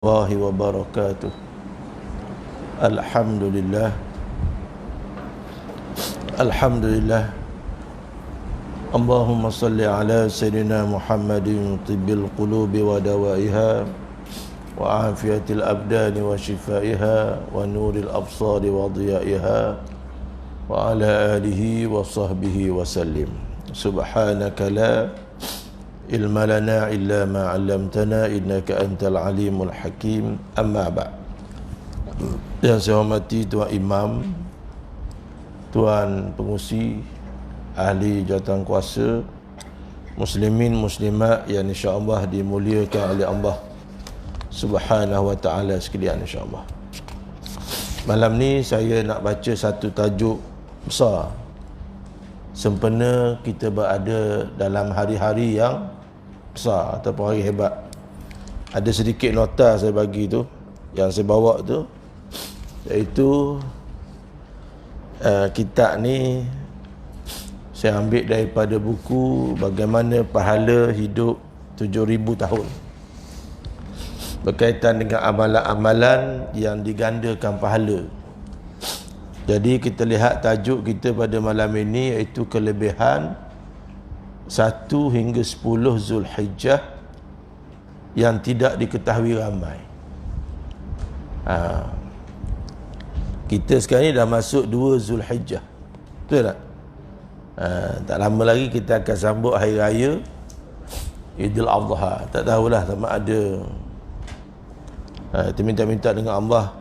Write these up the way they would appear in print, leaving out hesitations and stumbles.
Warahmatullahi wabarakatuh. Alhamdulillah. Alhamdulillah. Allahumma salli ala Sayyidina Muhammadin tibbil qulubi wa dawaiha wa afiyatil abdani wa shifaiha wa nuril absari wa diyaiha wa ala alihi wa sahbihi wa sallim. Subhanaka la ilma lana illa ma 'allamtana innaka antal alimul hakim. Amma ba'd. Yang saya hormati Tuan Imam, Tuan Pengusi, ahli jawatan kuasa, muslimin muslimat yang insya-Allah dimuliakan oleh Allah Subhanahu wa taala sekalian insya-Allah. Malam ni saya nak baca satu tajuk besar. Sempena kita berada dalam hari-hari yang besar ataupun hari hebat. Ada sedikit nota saya bagi tu, yang saya bawa tu, iaitu kitab ni saya ambil daripada buku Bagaimana Pahala Hidup 7,000 Tahun, berkaitan dengan amalan-amalan yang digandakan pahala. Jadi kita lihat tajuk kita pada malam ini, iaitu kelebihan 1 hingga 10 Zulhijjah yang tidak diketahui ramai. Kita sekarang ni dah masuk 2 Zulhijjah, betul tak? Tak lama lagi kita akan sambut Hari Raya Idul Adha. Tak tahulah sama ada kita minta-minta dengan Allah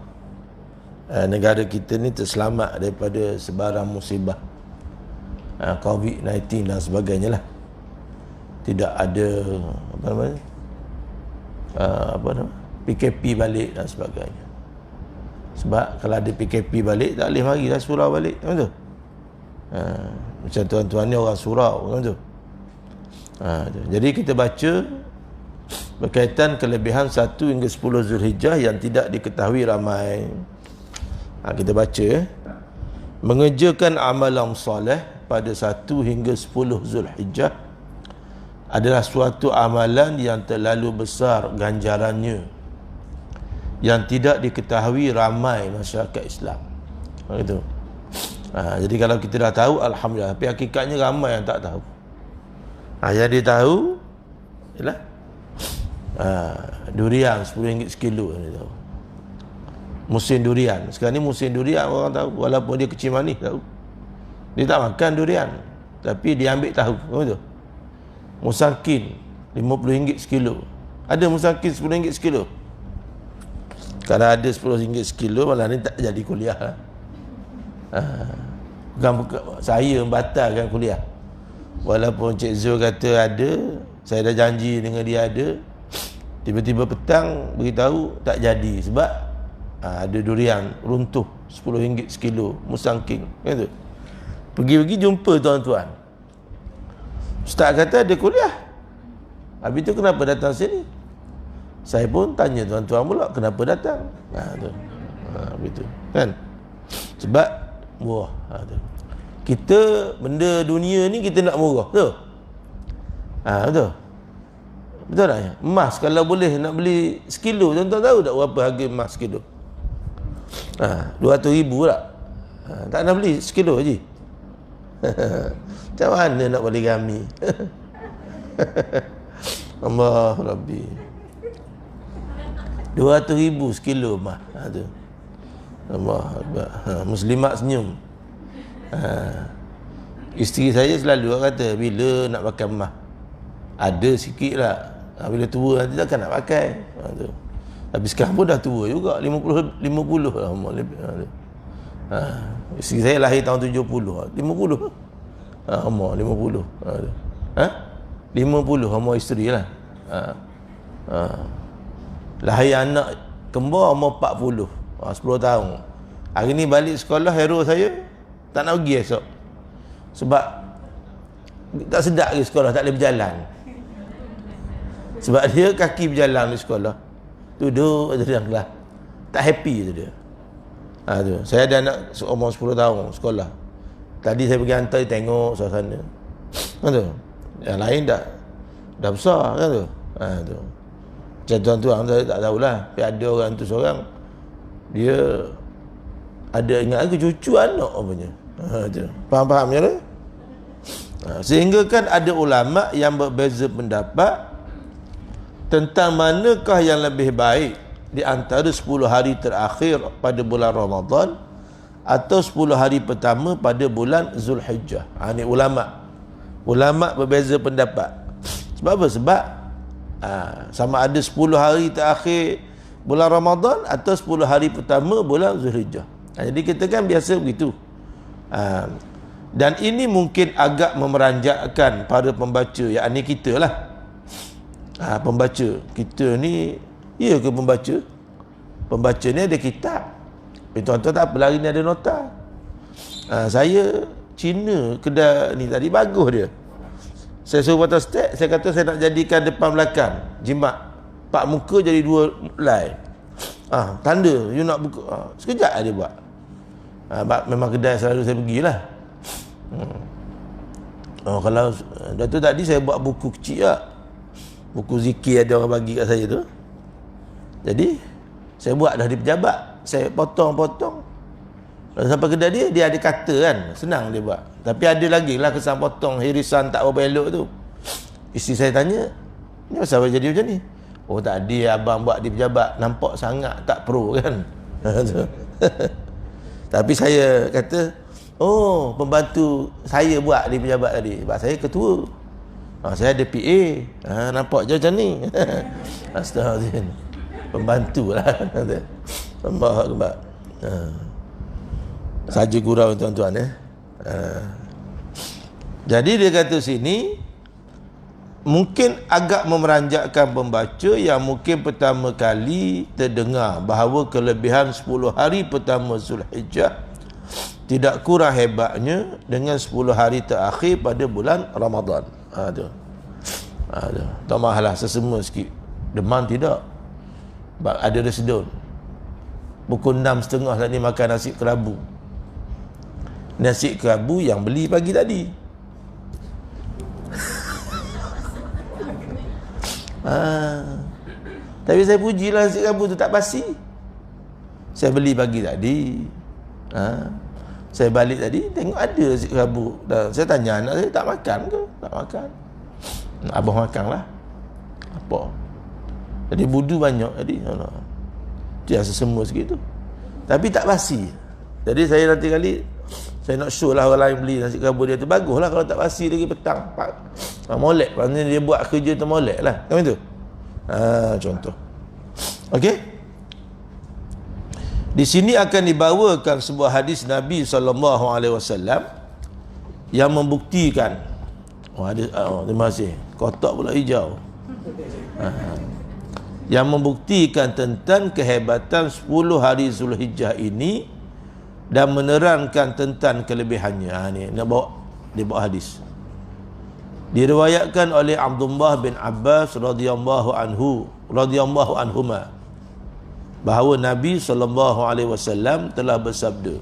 negara kita ni terselamat daripada sebarang musibah COVID-19 dan sebagainya lah. Tidak ada PKP balik dan sebagainya. Sebab kalau ada PKP balik, tak boleh mari dah surau balik, kan tu? Macam tuan-tuan ni orang surau, kan tu? Jadi kita baca berkaitan kelebihan 1 hingga 10 Zulhijjah yang tidak diketahui ramai. Kita baca, mengerjakan amalan soleh pada 1 hingga 10 Zulhijjah adalah suatu amalan yang terlalu besar ganjarannya, yang tidak diketahui ramai masyarakat Islam. Begitu. Jadi kalau kita dah tahu, alhamdulillah. Tapi hakikatnya ramai yang tak tahu. Yang dia tahu ialah durian RM10 sekilo. Dia tahu. Musim durian. Sekarang ni musim durian, orang tahu. Walaupun dia kecil manis, tahu. Dia tak makan durian, tapi dia ambil tahu. Begitu. Musangkin RM50 sekilo. Ada musangkin RM10 sekilo? Kalau ada RM10 sekilo, malah ni tak jadi kuliah lah. Bukan saya membatalkan kuliah. Walaupun Cik Zul kata ada, saya dah janji dengan dia ada, tiba-tiba petang beritahu tak jadi. Sebab ada durian runtuh RM10 sekilo, musangking, kan tu? Pergi-pergi jumpa tuan-tuan, ustaz kata ada kuliah. Habis tu kenapa datang sini? Saya pun tanya tuan-tuan pula, kenapa datang? Begitu kan? Sebab murah. Kita benda dunia ni kita nak murah, betul? Betul. Betul tak? Emas kalau boleh nak beli sekilo, tuan-tuan tahu tak berapa harga emas sekilo? 200,000 tak? Tak nak beli sekilo je. Macam mana nak beli kami? Allah Rabbi. 200,000 sekilo emas. Tu. Allah Akbar. Muslimat senyum. Isteri saya selalu kata, bila nak pakai emas? Ada sikit lah. Bila tua nanti takkan nak pakai. Tu. Tapi sekarang pun dah tua juga, 50 lah umur lebih. Isteri saya lahir tahun 70, 50. Umur 50. 50 umur isteri lah. Lahir anak kembar umur 40, 10 tahun. Hari ni balik sekolah, hero saya tak nak pergi esok. Sebab tak sedap pergi sekolah, tak boleh berjalan. Sebab dia kaki berjalan di sekolah, duduk dalam kelas, tak happy tu dia. Tu. Saya ada anak umur 10 tahun sekolah. Tadi saya pergi hantar, dia tengok suasana. Kan tu? Yang lain dah besar, kan tu? Tu. Macam tuan-tuan saya tak tahulah, tapi ada orang tu seorang, dia ada ingat aku cucu anak apanya. Faham-faham je lah. Sehingga kan ada ulama yang berbeza pendapat tentang manakah yang lebih baik di antara 10 hari terakhir pada bulan Ramadan atau 10 hari pertama pada bulan Zulhijjah. Ini ulama berbeza pendapat. Sebab apa? Sebab sama ada 10 hari terakhir bulan Ramadan atau 10 hari pertama bulan Zulhijjah. Jadi kita kan biasa begitu. Dan ini mungkin agak memeranjakkan para pembaca, yakni kita lah. Pembaca kita ni, ya ke pembaca? Pembaca ni ada kitab. Tuan-tuan tak apa, hari ni ada nota. Saya Cina kedai ni tadi bagus dia. Saya suruh patah step, saya kata saya nak jadikan depan belakang jimat, 4 muka jadi 2 line. Tanda you nak buka, sekejap dia buat. Memang kedai selalu saya pergilah. Kalau dah tu tadi saya buat buku kecil lah, buku zikir ada orang bagi kat saya tu. Jadi saya buat dah di pejabat, saya potong-potong. Kalau sampai kedai dia ada kata kan, senang dia buat. Tapi ada lagi lah kesan potong hirisan tak berapa elok tu. Isteri saya tanya, ni pasal apa jadi macam ni? Oh tak ada, abang buat di pejabat, nampak sangat tak pro kan. Tapi saya kata, oh pembantu saya buat di pejabat tadi, sebab saya ketua. Saya ada PA. Nampak je macam ni. Astaghfirullah. Pembantu lah. Nampak sebab saja gurau tuan-tuan Jadi dia kata sini mungkin agak memeranjakkan pembaca yang mungkin pertama kali terdengar bahawa kelebihan 10 hari pertama Zulhijjah tidak kurang hebatnya dengan 10 hari terakhir pada bulan Ramadan. Tak mahalah sesama sikit. Demam tidak. Ada resedun. Pukul 6.30 tadi makan nasi kerabu. Nasi kerabu yang beli pagi tadi. Tapi saya pujilah nasi kerabu tu tak basi. Saya beli pagi tadi. Saya balik tadi tengok ada nasi kerabu. Dan saya tanya anak saya, tak makan ke? Tak makan. Abah makanlah. Apa? Jadi budu banyak tadi. Itu yang sesama sikit tu. Tapi tak basi. Jadi saya nanti kali saya nak show lah orang lain beli nasi kerabu dia tu. Baguslah kalau tak basi lagi petang. Molek. Maksudnya dia buat kerja tu molek lah. Kan itu? Contoh. Okey? Di sini akan dibawakan sebuah hadis Nabi SAW yang membuktikan. Terima kasih. Kotak pula hijau. Yang membuktikan tentang kehebatan 10 hari Zulhijjah ini dan menerangkan tentang kelebihannya. Ni dia bawa hadis. Diriwayatkan oleh Abdullah bin Abbas radhiyallahu anhuma bahawa Nabi SAW telah bersabda,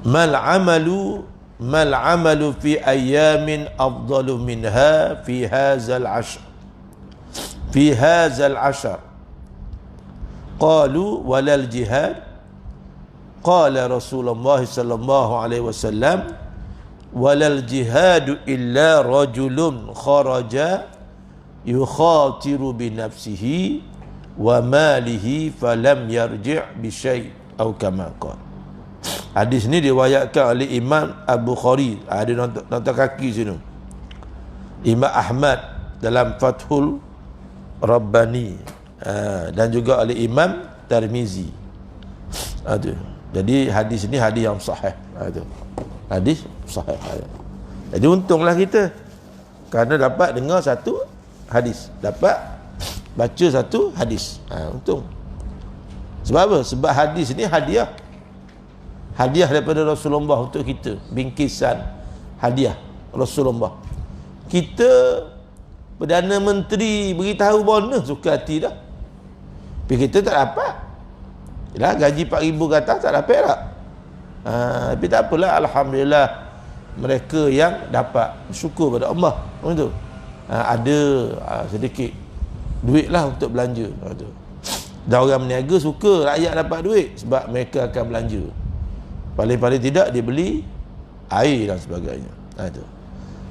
mal amalu fi ayyamin afdalu minha fi hadzal ashar qalu walal jihad qala Rasulullah sallallahu alaihi wasallam walal jihadu illa rajulun kharaja yukhatiru bi nafsihi wa malihi falam yarji' bi syai' atau kama qala. Hadis ni diriwayatkan oleh Imam Al-Bukhari, ada nota kaki sini, Imam Ahmad dalam Fathul Rabbani, dan juga oleh Imam Tirmizi. Jadi hadis ni hadis yang sahih. Hadis sahih. Jadi untunglah kita kerana dapat dengar satu hadis, dapat baca satu hadis. Untung. Sebab apa? Sebab hadis ni hadiah daripada Rasulullah untuk kita. Bingkisan hadiah Rasulullah. Kita Perdana Menteri beritahu bonus, suka hati dah. Tapi kita tak dapat. Yalah, gaji 4,000 kata tak dapat tak? Tapi tak apalah, alhamdulillah mereka yang dapat, syukur pada Allah. Betul. Ada sedikit duit lah untuk belanja. Tu. Dan orang berniaga suka rakyat dapat duit sebab mereka akan belanja. Paling-paling tidak dia beli air dan sebagainya. Tu.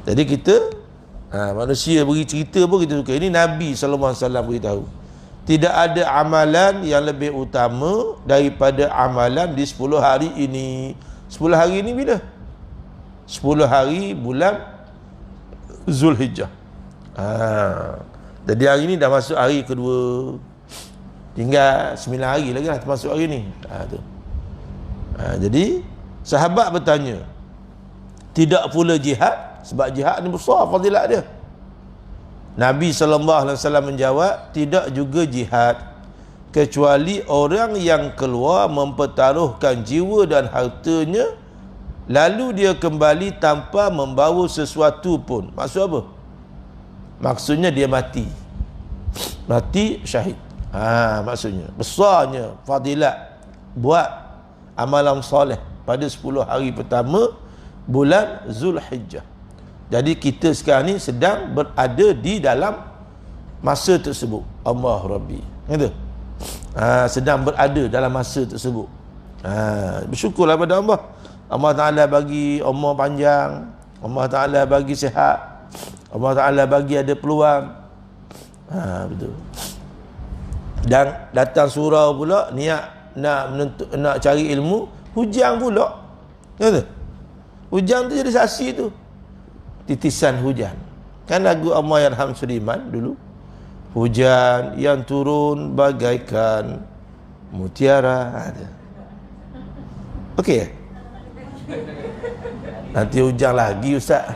Jadi kita manusia beri cerita pun kita suka. Ini Nabi SAW beritahu. Tidak ada amalan yang lebih utama daripada amalan di 10 hari ini. 10 hari ini bila? 10 hari bulan Zulhijjah. Jadi hari ini dah masuk hari kedua. Tinggal 9 hari lagi lah termasuk hari ni. Jadi sahabat bertanya, tidak pula jihad? Sebab jihad ni besar fadilat dia. Nabi SAW menjawab, tidak juga jihad kecuali orang yang keluar mempertaruhkan jiwa dan hartanya lalu dia kembali tanpa membawa sesuatu pun. Maksud apa? Maksudnya dia mati. Mati syahid. Maksudnya besarnya fadilat buat amalan soleh pada 10 hari pertama bulan Zulhijjah. Jadi kita sekarang ni sedang berada di dalam masa tersebut. Allah Rabbi. Gitu. Sedang berada dalam masa tersebut. Bersyukurlah pada Allah. Allah Ta'ala bagi umur panjang. Allah Ta'ala bagi sihat. Allah Ta'ala bagi ada peluang. Betul. Dan datang surau pula, niat nak cari ilmu, hujan pula. Gitu. Hujan tu jadi saksi tu. Titisan hujan. Kan lagu Allahyarham Sudiman dulu. Hujan yang turun bagaikan mutiara. Okey. Nanti hujan lagi Ustaz.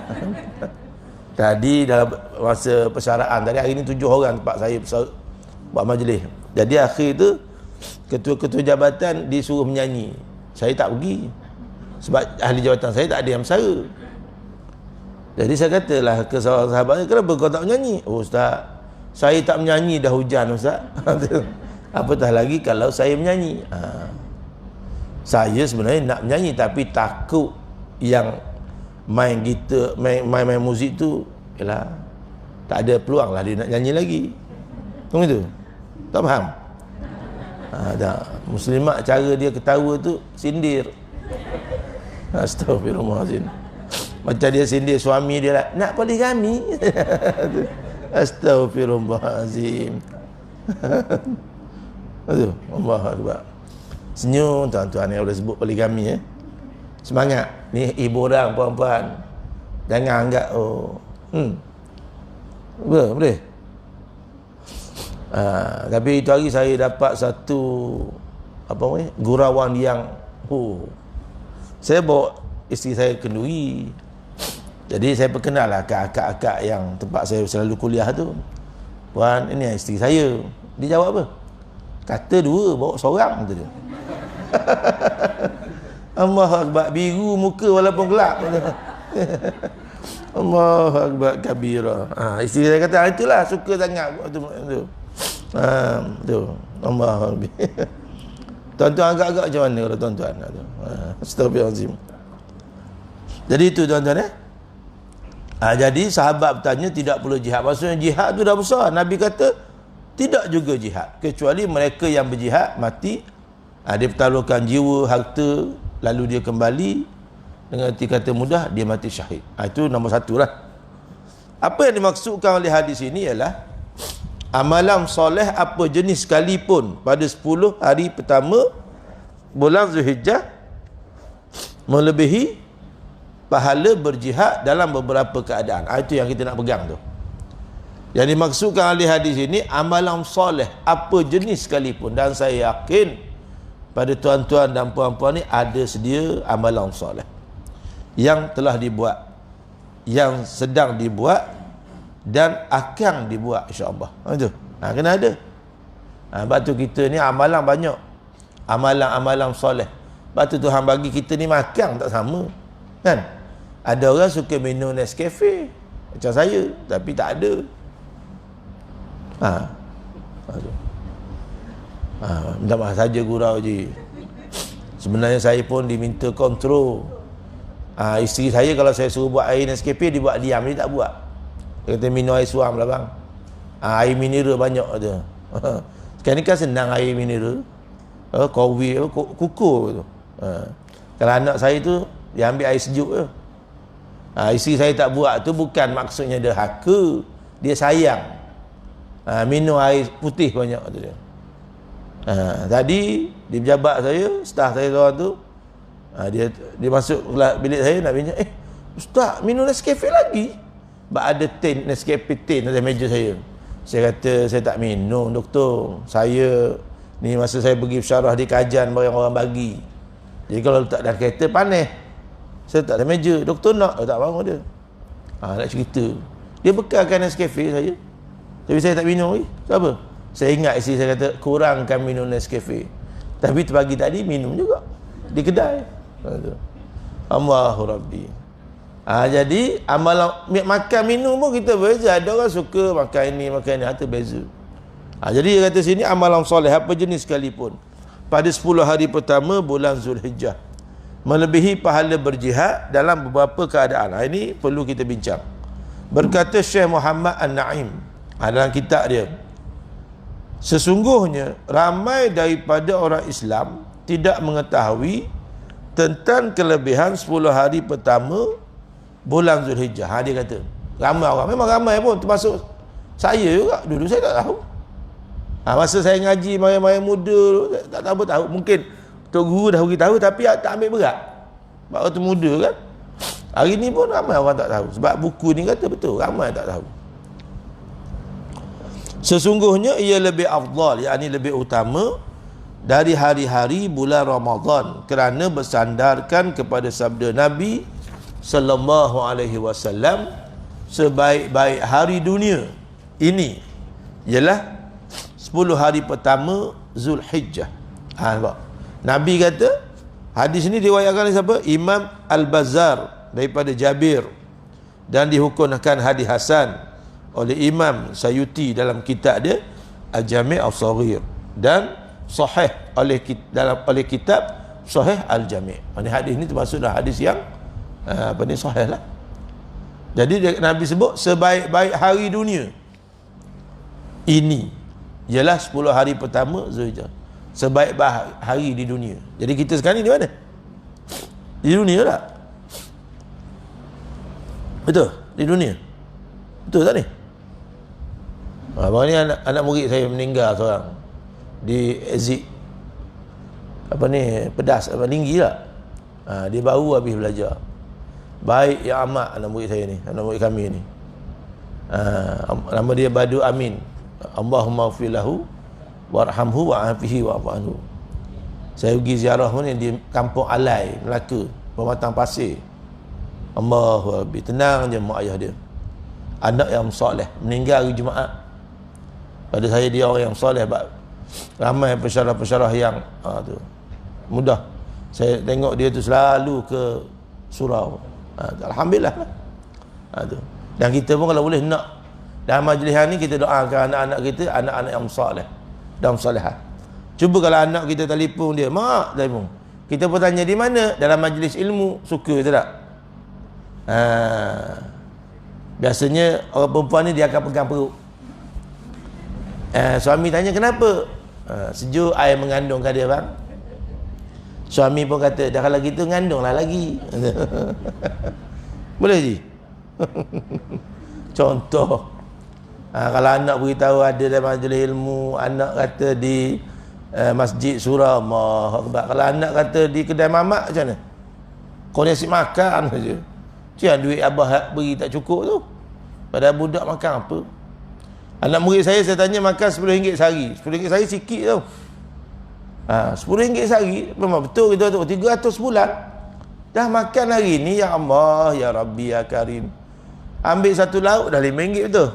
Tadi dalam masa persaraan tadi, hari ni 7 orang tempat saya buat majlis. Jadi akhir tu ketua-ketua jabatan disuruh menyanyi. Saya tak pergi. Sebab ahli jabatan saya tak ada yang bersara. Jadi saya katalah ke seorang sahabat, kenapa kau tak menyanyi? Oh Ustaz, saya tak menyanyi dah hujan Ustaz. Apatah lagi kalau saya menyanyi. Saya sebenarnya nak menyanyi tapi takut yang main gitar, main muzik tu yalah, tak ada peluang lah dia nak nyanyi lagi. Tunggu tu. Tak faham? Tak. Muslimat cara dia ketawa tu sindir. Astaghfirullahaladzim. Macam dia sindir suami dia lah, nak poligami. Astaghfirullahaladzim. Aduh, Allah Akbar. Senyum tuan-tuan yang boleh sebut poligami. Semangat. Ni ibu orang puan-puan. Jangan anggap boleh. Tapi itu hari saya dapat satu gurauan yang saya bawa isteri saya kenduri. Jadi saya perkenal lah akak-akak yang tempat saya selalu kuliah tu. Puan, ini isteri saya. Dia jawab apa? Kata 2, bawa seorang tu dia. Allah Akbar, biru muka walaupun gelap. Allah Akbar kabira. Isteri saya kata, itulah suka sangat buat tu. Tu. Allah Akbar. Tuan-tuan agak-agak macam mana kalau tuan-tuan? Astagfirullahaladzim. Jadi itu tuan-tuan jadi sahabat bertanya tidak perlu jihad. Maksudnya jihad tu dah besar. Nabi kata tidak juga jihad kecuali mereka yang berjihad mati. Dia pertaruhkan jiwa, harta, lalu dia kembali dengan arti kata mudah dia mati syahid. Itu nombor 1 lah. Apa yang dimaksudkan oleh hadis ini ialah amalan soleh apa jenis sekalipun pada 10 hari pertama bulan Zulhijjah melebihi pahala berjihad dalam beberapa keadaan. Itu yang kita nak pegang tu. Yang dimaksudkan oleh hadis ini amalan soleh apa jenis sekalipun, dan saya yakin pada tuan-tuan dan puan-puan ni ada sedia amalan soleh yang telah dibuat, yang sedang dibuat dan akan dibuat insya-Allah. Itu. Kena ada. Sebab tu kita ni amalan banyak. Amalan-amalan soleh. Sebab tu Tuhan bagi kita ni makan tak sama. Kan? Ada orang suka minum Nescafe macam saya, tapi tak ada. Minta maaf saja gurau je. Sebenarnya saya pun diminta kontrol. Isteri saya kalau saya suruh buat air Nescafe, dia buat diam, dia tak buat. Dia kata minum air suam lah bang. Air mineral banyak tu. Sekarang ni kan senang air mineral. Kowi, kukur tu. Kalau anak saya tu, dia ambil air sejuk je. Isteri saya tak buat tu bukan maksudnya dia haka, dia sayang. Minum air putih banyak tu dia. Tadi di pejabat saya, staf saya seorang tu, dia masuk bilik saya nak bincang, Ustaz minum Nescafe lagi? Sebab ada tin Nescafe tin atas meja saya. Saya kata saya tak minum doktor, saya ni masa saya pergi bersyarah di kajian orang bagi, jadi kalau letak dalam kereta panas, saya letak dalam meja. Doktor nak, tak mahu dia. Nak cerita, dia bekalkan Nescafe saya, tapi saya tak minum lagi. Kenapa? Saya ingat isteri saya kata kurangkan minum Nescafe, tapi pagi tadi minum juga di kedai. Allahu Rabbi. Jadi amalan makan minum pun kita beza. Ada orang suka makan ini makan ini, itu beza. Jadi dia kata sini amalan soleh apa jenis sekalipun pada 10 hari pertama bulan Zulhijjah melebihi pahala berjihad dalam beberapa keadaan. Ini perlu kita bincang. Berkata Syekh Muhammad An-Naim dalam kitab dia, sesungguhnya ramai daripada orang Islam tidak mengetahui tentang kelebihan 10 hari pertama bulan Zulhijjah. Dia kata ramai orang, memang ramai pun termasuk saya juga. Dulu saya tak tahu. Masa saya ngaji maya-maya muda tak tahu. Mungkin Tok Guru dah beritahu tapi tak ambil berat. Sebab waktu muda kan. Hari ni pun ramai orang tak tahu. Sebab buku ni kata betul, ramai tak tahu. Sesungguhnya ia lebih afdal, yakni lebih utama dari hari-hari bulan Ramadan, kerana bersandarkan kepada sabda Nabi sallallahu alaihi wasallam, sebaik-baik hari dunia ini ialah 10 hari pertama Zulhijjah. Nampak? Nabi kata, hadis ini diriwayatkan oleh siapa? Imam Al-Bazzar daripada Jabir, dan dihukumkan hadis hasan oleh Imam Sayuti dalam kitab dia Al-Jami' Al-Saghir, dan sahih oleh kitab Sahih Al-Jami'. Hadis ini termasuk dalam hadis yang sahih lah. Jadi Nabi sebut sebaik-baik hari dunia ini ialah 10 hari pertama Zulhijjah. Sebaik-baik hari di dunia. Jadi kita sekarang ni di mana? Di dunia tak? Betul? Di dunia. Betul tak ni? Abang ni anak murid saya meninggal seorang di exit pedas tinggi tak? Dia baru habis belajar. Baik yang amat anak murid saya ni, anak murid kami ni. Nama dia Badu Amin. Allahumma ighfir lahu warhamhu wa'afihi wa'fu anhu. Saya pergi ziarah ni di Kampung Alai, Melaka, Pematang Pasir. Allahu Rabbi, tenang je mak ayah dia. Anak yang soleh, meninggal hari Jumaat. Pada saya dia orang yang soleh, ramai pensyarah-pensyarah yang tu mudah. Saya tengok dia tu selalu ke surau. Alhamdulillah. Tu. Dan kita pun kalau boleh nak dalam majlis ni kita doakan anak-anak kita, anak-anak yang soleh dan solehah. Cuba kalau anak kita telefon dia, mak telefon, kita pun tanya di mana, dalam majlis ilmu, suka tak? Biasanya orang perempuan ni dia akan pegang perut. Suami tanya kenapa? Sejuk, air mengandungkan dia bang. Suami pun kata, dah kalau gitu ngandunglah lagi. Boleh je? Contoh, kalau anak beritahu ada dalam majlis ilmu, anak kata di masjid surau, Allahu Akbar. Kalau anak kata di kedai mamak, macam mana? Kau nasi makan saja. Macam duit abah beri tak cukup tu. Pada budak makan apa? Anak murid saya tanya makan RM10 sehari. RM10 sehari sikit tau. RM10 sehari memang betul kita tu. 300 sebulan. Dah makan hari ni, ya Allah, ya Rabbi, ya Karim. Ambil satu lauk dah RM5 betul.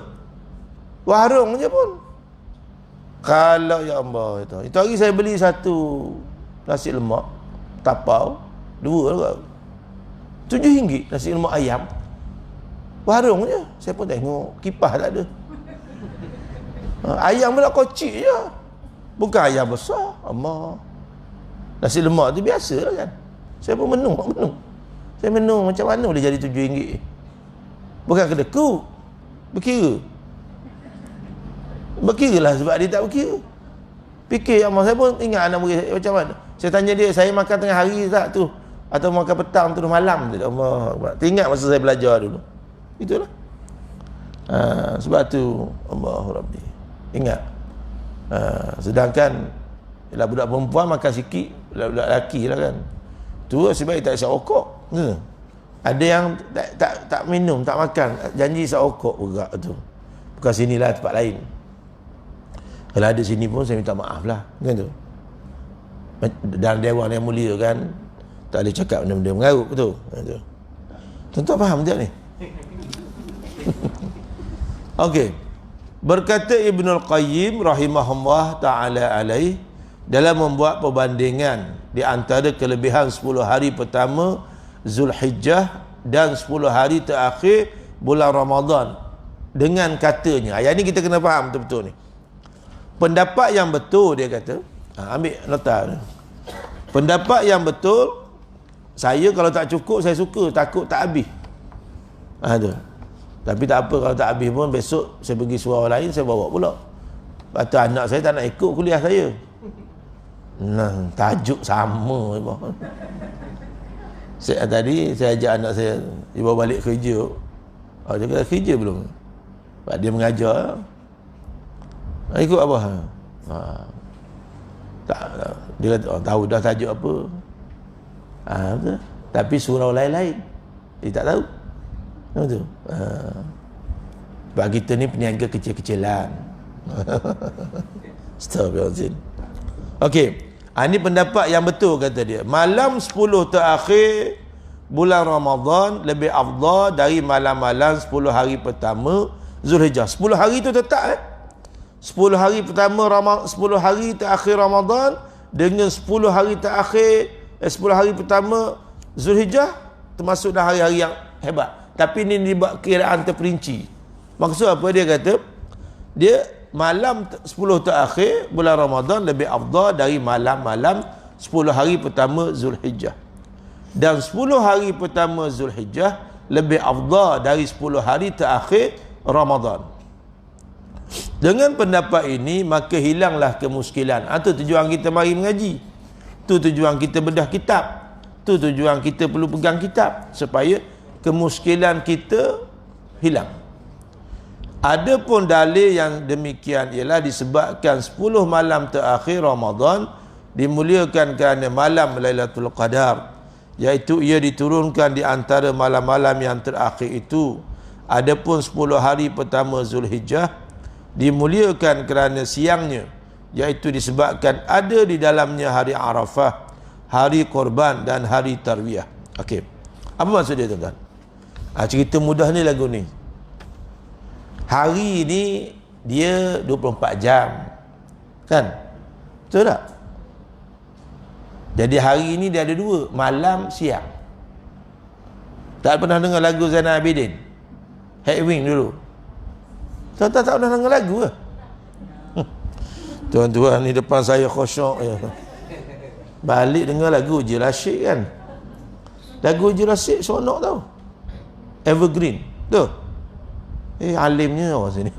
Warung je pun. Kalau ya Allah itu hari saya beli satu nasi lemak tapau, 2 juga. RM7 nasi lemak ayam. Warung je. Saya pun tengok kipas tak ada. Ayam pula kocik je. Bukan ayam besar. Allah. Nasi lemak tu biasa lah kan. Saya pun menung. Saya menung macam mana boleh jadi RM7. Bukan kedekut. Berkira. Berkira lah sebab dia tak berkira. Fikir Allah. Saya pun ingat anak murid saya, macam mana. Saya tanya dia, saya makan tengah hari tak tu? Atau makan petang tu malam tu? Allah. Teringat masa saya belajar dulu. Itulah. Sebab tu Allahu Rabbi. Ingat. Sedangkan ialah budak perempuan makan sikit, budak lelaki lah kan. Tu sebab dia tak isap rokok. Ada yang tak minum, tak makan, janji isap rokok berat tu. Bukan sinilah, tempat lain. Kalau ada sini pun saya minta maaf lah, kan tu. Dan Dewan yang mulia kan, tak boleh cakap benda-benda mengarut, betul? Tuan-tuan faham tak ni? Okey. Berkata Ibnul Qayyim rahimahullah ta'ala alaih, dalam membuat perbandingan di antara kelebihan 10 hari pertama Zulhijjah dan 10 hari terakhir bulan Ramadan, dengan katanya, ayat ni kita kena faham betul-betul ni. Pendapat yang betul, dia kata, ambil nota ni. Pendapat yang betul, saya kalau tak cukup saya suka, takut tak habis. Tu. Tapi tak apa, kalau tak habis pun besok saya pergi surau lain, saya bawa pula. Lepas tu anak saya tak nak ikut kuliah saya. Tajuk sama. Tadi saya ajak anak saya, dia bawa balik kerja. Dia kata kerja belum? Sebab dia mengajar. Ikut apa? Tak, dia kata tahu dah tajuk apa. Betul. Tapi surau lain-lain dia tak tahu. Betul. Sebab kita ni peniaga kecil-kecilan. Astagfirullahaladzim. Okey, ini pendapat yang betul, kata dia. Malam 10 terakhir bulan Ramadan lebih afdal dari malam-malam 10 hari pertama Zulhijjah. 10 hari tu tetap 10 hari pertama 10 hari terakhir Ramadan dengan 10 hari terakhir 10 hari pertama Zulhijjah termasuk dah hari-hari yang hebat. Tapi ini dibuat kiraan terperinci. Maksud apa? Dia kata dia malam 10 terakhir bulan Ramadan lebih afdal dari malam-malam 10 hari pertama Zulhijjah. Dan 10 hari pertama Zulhijjah lebih afdal dari 10 hari terakhir Ramadan. Dengan pendapat ini maka hilanglah kemuskilan. Itu tujuan kita mari mengaji. Itu tujuan kita bedah kitab. Itu tujuan kita perlu pegang kitab supaya kemuskilan kita hilang. Adapun dalil yang demikian ialah disebabkan 10 malam terakhir Ramadan dimuliakan kerana malam Lailatul Qadar, iaitu ia diturunkan di antara malam-malam yang terakhir itu. Adapun 10 hari pertama Zulhijjah dimuliakan kerana siangnya, iaitu disebabkan ada di dalamnya hari Arafah, hari korban dan hari Tarwiyah. Okey. Apa maksud dia, tuan-tuan? Cerita mudah ni lagu ni. Hari ni dia 24 jam. Kan? Betul tak? Jadi hari ni dia ada dua, malam, siang. Tak pernah dengar lagu Zainal Abidin? Headwing dulu. Tuan-tuan tak pernah dengar lagu ke? Tuan-tuan ni depan saya khusyuk ya. Balik dengar lagu Haji Rashid kan. Lagu Haji Rashid seronok tau. Evergreen. Tu. Alimnya orang sini.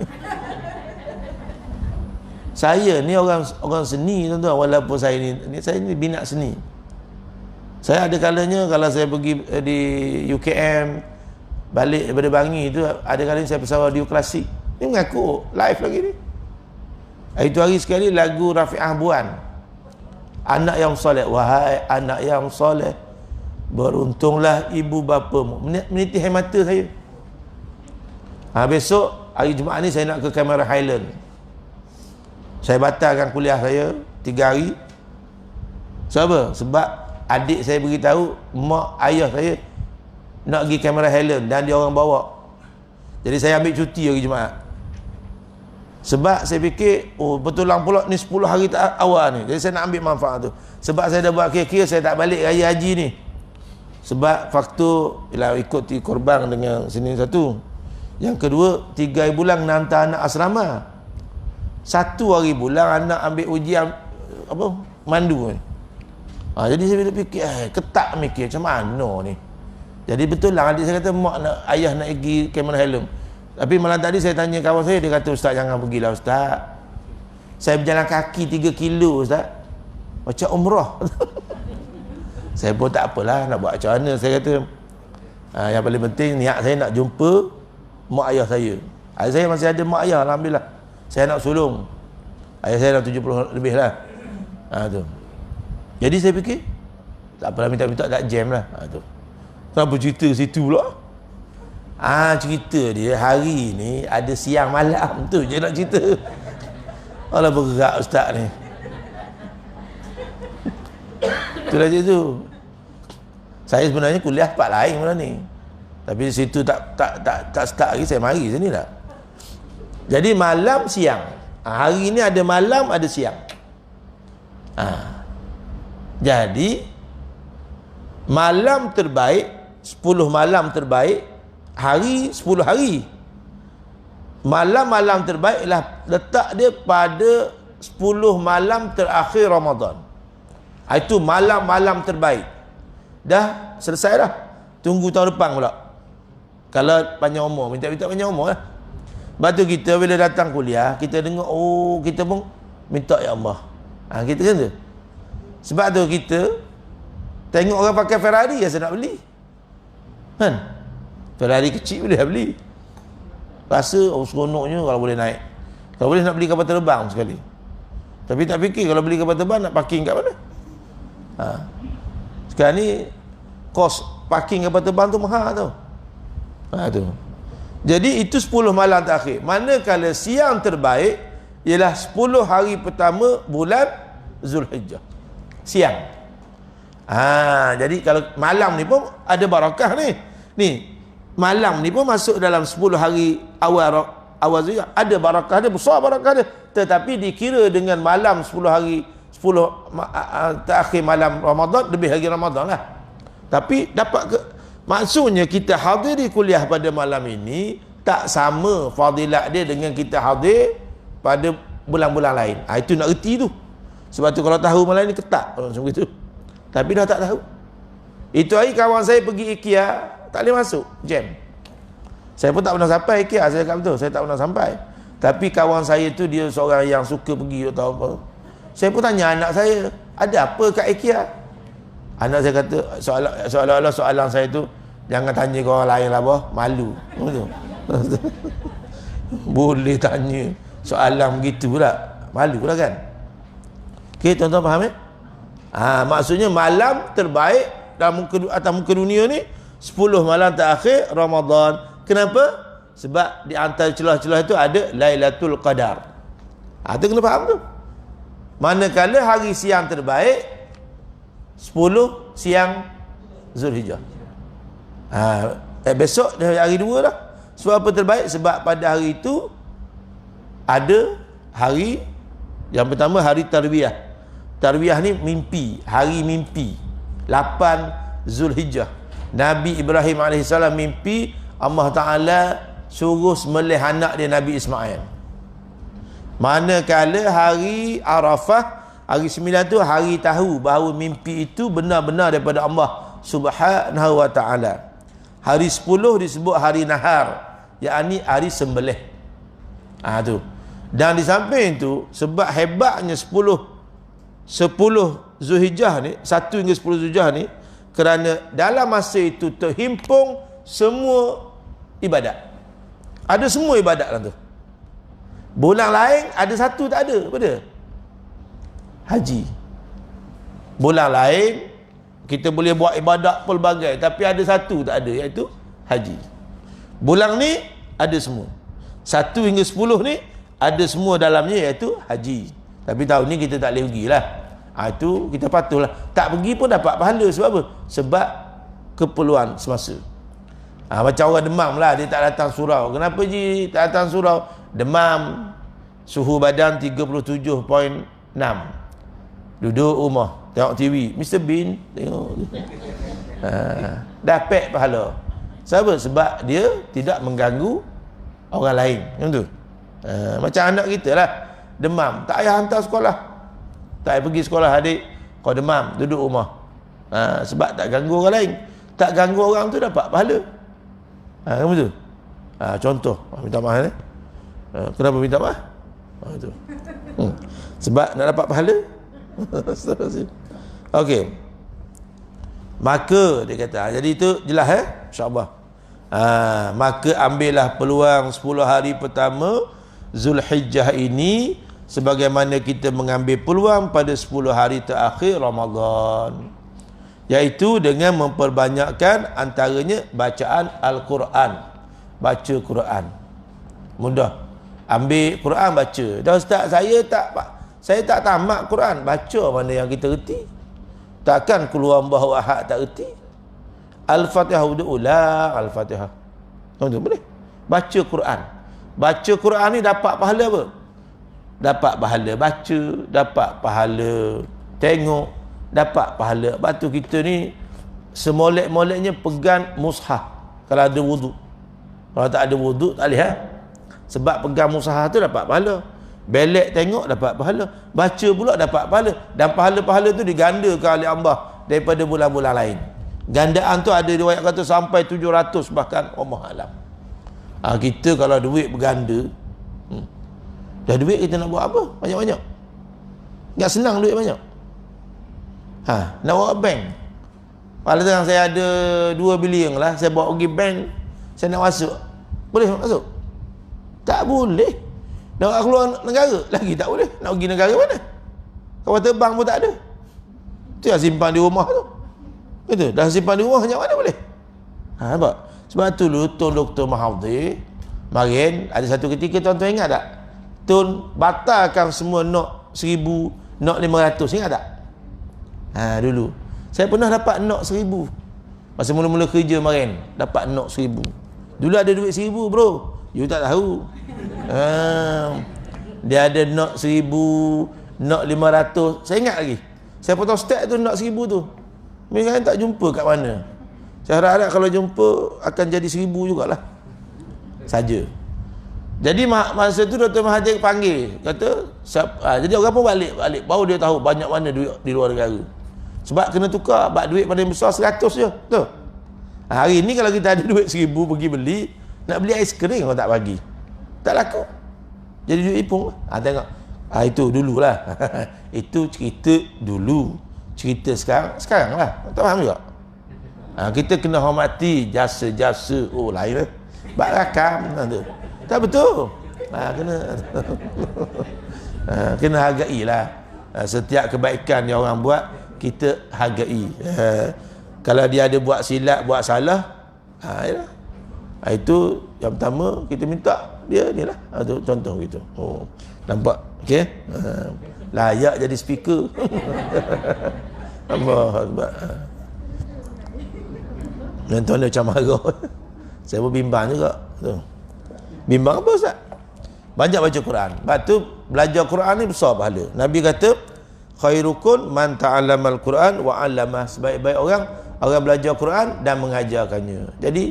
Saya ni orang seni, tuan-tuan. Walaupun saya ni binat seni. Saya ada kalanya kalau saya pergi di UKM, balik daripada Bangi tu, ada kalanya saya bersama radio klasik. Ni mengaku live lagi ni. Itu hari sekali lagu Rafi'ah Buan, anak yang soleh. Wahai anak yang soleh, beruntunglah ibu bapamu. Meniti air mata saya. Besok hari Jumaat ni saya nak ke Kamera Highland. Saya batalkan kuliah saya 3 hari. Sebab adik saya beritahu mak ayah saya nak pergi Kamera Highland dan dia orang bawa. Jadi saya ambil cuti hari Jumaat. Sebab saya fikir, betulan pula ni 10 hari awal ni. Jadi saya nak ambil manfaat tu. Sebab saya dah buat kira-kira saya tak balik raya haji ni. Sebab faktor ialah ikuti korban dengan Senin satu. Yang kedua, 3 bulan nak hantar anak asrama. 1 hari bulan anak ambil ujian mandu ni. Jadi saya bila fikir, ketak mikir macam mana ni. Jadi betul lah adik saya kata mak nak, ayah nak pergi Cameron Highland. Tapi malam tadi saya tanya kawan saya, dia kata, "Ustaz, jangan pergilah Ustaz. Saya berjalan kaki 3 kilo Ustaz. Macam umrah." Saya pun tak apalah, nak buat macam mana. Saya kata, yang paling penting niat saya nak jumpa mak ayah saya. Ayah saya masih ada mak ayah, alhamdulillah. Saya nak sulung. Ayah saya dah 70 lebih lah. Tu. Jadi saya fikir, tak apalah, minta-minta tak jam lah. Tu. Kenapa cerita situ pula? Cerita dia hari ni ada siang malam tu je nak cerita. Alah bergerak ustaz ni. Itulah je tu. Saya sebenarnya kuliah tempat lain malam ni. Tapi situ tak start lagi, saya mari sini lah. Jadi malam siang. Hari ni ada malam, ada siang. Jadi malam terbaik, 10 malam terbaik, hari 10 hari. Malam-malam terbaik lah letak dia pada 10 malam terakhir Ramadan. Itu malam-malam terbaik. Dah selesai dah. Tunggu tahun depan pula. Kalau panjang umur, minta-minta panjang umur lah. Lepas tu kita bila datang kuliah, kita dengar, kita pun minta ya Allah. Kita kan tu. Sebab tu kita tengok orang pakai Ferrari, rasa nak beli. Kan? Ferrari kecil boleh beli. Rasa seronoknya kalau boleh naik. Kalau boleh nak beli kapal terbang sekali. Tapi tak fikir kalau beli kapal terbang nak parking kat mana. Sekarang ni kos parking kapal terbang tu mahal tau. Tu. Jadi itu 10 malam terakhir. Manakala siang terbaik ialah 10 hari pertama bulan Zulhijjah. Siang. Jadi kalau malam ni pun ada barakah ni. Malam ni pun masuk dalam 10 hari awal Zulhijjah. Ada barakah dia, besar barakah dia. Tetapi dikira dengan malam 10 hari 10 terakhir malam Ramadan, lebih lagi Ramadan lah. Tapi dapat maksudnya kita hadiri kuliah pada malam ini tak sama fadilat dia dengan kita hadir pada bulan-bulan lain. Itu nak reti tu. Sebab tu kalau tahu malam ni ketat macam itu. Tapi dah tak tahu. Itu hari kawan saya pergi IKEA, tak boleh masuk, jam. Saya pun tak pernah sampai IKEA, saya cakap betul, saya tak pernah sampai. Tapi kawan saya tu dia seorang yang suka pergi atau apa. Saya pun tanya anak saya, ada apa kat IKEA? Anak saya kata, soalan-soalan soalan saya tu, jangan tanya ke orang lain lah, boh, malu. Boleh tanya soalan begitu pula, malu lah kan. Okey, tuan-tuan faham maksudnya malam terbaik dalam atas muka dunia ni 10 malam terakhir Ramadan. Kenapa? Sebab di antara celah-celah itu ada Lailatul Qadar. Itu kena faham tu. Manakala hari siang terbaik 10 siang Zulhijjah. Besok dah hari 2 dah. Sebab apa terbaik? Sebab pada hari itu ada hari yang pertama, hari Tarwiyah. Tarwiyah ni mimpi, hari mimpi 8 Zulhijjah. Nabi Ibrahim AS mimpi Allah Ta'ala suruh sembelih anak dia Nabi Ismail. Manakala hari Arafah, hari 9 tu hari tahu bahawa mimpi itu benar-benar daripada Allah Subhanahu Wa Ta'ala. Hari 10 disebut hari Nahar, yakni hari sembelih. Tu. Dan di samping itu, sebab hebatnya 10 Zulhijjah ni, 1 hingga 10 Zulhijjah ni, kerana dalam masa itu terhimpun semua ibadat. Ada semua ibadat dalam tu. Bulan lain ada satu tak ada, apa dia? Haji. Bulan lain kita boleh buat ibadat pelbagai, tapi ada satu tak ada, iaitu haji. Bulan ni ada semua. 1 hingga 10 ni ada semua dalamnya, iaitu haji. Tapi tahun ni kita tak boleh pergilah. Itu kita patuhlah. Tak pergi pun dapat pahala. Sebab apa? Sebab keperluan semasa. Macam orang demam lah, dia tak datang surau. Kenapa Ji tak datang surau? Demam, suhu badan 37.6. Duduk rumah, tengok TV. Mr. Bean, tengok. Dapat pahala. Sebab dia tidak mengganggu orang lain. Macam tu. Macam anak kita lah, demam, tak payah hantar sekolah, tak payah pergi sekolah adik. Kau demam, duduk rumah. Sebab tak ganggu orang lain. Tak ganggu orang tu dapat pahala. Macam tu. Contoh, minta maaf ni. Kenapa minta maaf? Itu. Sebab nak dapat pahala. Okey. Maka dia kata, jadi itu jelas insya-Allah. Maka ambillah peluang 10 hari pertama Zulhijjah ini sebagaimana kita mengambil peluang pada 10 hari terakhir Ramadan, iaitu dengan memperbanyakkan antaranya bacaan Al-Quran. Baca Quran. Mudah. Ambil Quran baca. Dah ustaz, saya tak tamat Quran. Baca mana yang kita reti. Takkan keluar bahawa ahad tak reti. Al-Fatihah ulang Al-Fatihah. Tuan-tuan boleh. Baca Quran. Baca Quran ni dapat pahala apa? Dapat pahala baca, dapat pahala tengok, dapat pahala. Lepas tu kita ni semolek-moleknya pegang mushaf kalau ada wuduk. Kalau tak ada wuduk tak boleh. Sebab pegang mushaf tu dapat pahala. Belek tengok dapat pahala. Baca pula dapat pahala. Dan pahala-pahala tu digandakan oleh Allah daripada bulan-bulan lain. Gandaan tu ada riwayat kata sampai 700 bahkan Allah alam. Kita kalau duit berganda, dah duit kita nak buat apa? Banyak-banyak. Tak senang duit banyak. Nak bawa bank. Kalau sekarang saya ada 2 bilion lah, saya bawa pergi bank, saya nak masuk. Boleh masuk? Tak boleh. Nak keluar negara lagi tak boleh. Nak pergi negara mana? Kapal terbang pun tak ada. Tu yang simpan di rumah tu. Betul? Dah simpan di rumah macam mana boleh? Nampak? Sebab tu dulu Tun Dr. Mahathir marin ada satu ketika, tuan-tuan ingat tak? Tun batalkan semua nok 1000, nok 500, ingat tak? Dulu saya pernah dapat nok 1000 masa mula-mula kerja marin, dapat nok 1000. Dulu ada duit 1000 bro, you tak tahu. Dia ada nok 1000, nok 500. Saya ingat lagi, saya potong stek tu nok 1000 tu. Memang tak jumpa kat mana. Saya harap kalau jumpa akan jadi 1000 jugalah saja. Jadi masa tu Dr. Mahathir panggil, kata jadi orang pun balik baru dia tahu banyak mana duit di luar negara. Sebab kena tukar, bak duit paling besar 100 je. Betul? Hari ni kalau kita ada duit 1000 pergi beli, nak beli ais kering orang tak bagi. Tak laku. Jadi duit ipung. Tengok. Itu dululah. Itu cerita dulu. Cerita sekarang lah. Tak faham juga? Kita kena hormati jasa-jasa lain lah. Bak rakam tu. Tak betul. Kena hargai lah. Setiap kebaikan yang orang buat, kita hargai. Kalau dia ada buat silap, buat salah, yalah. Itu yang pertama kita minta dia ni lah. Itu contoh gitu. Nampak? Okey? Layak jadi speaker. Allah Akbar. Tuan-tuan dia macam marah. Saya pun bimbang juga. Bimbang apa Ustaz? Banyak baca Quran. Lepas tu belajar Quran ni besar pahala. Nabi kata, khairukum man ta'allamal Quran wa 'allamah. Sebaik-baik orang belajar Quran dan mengajarkannya. Jadi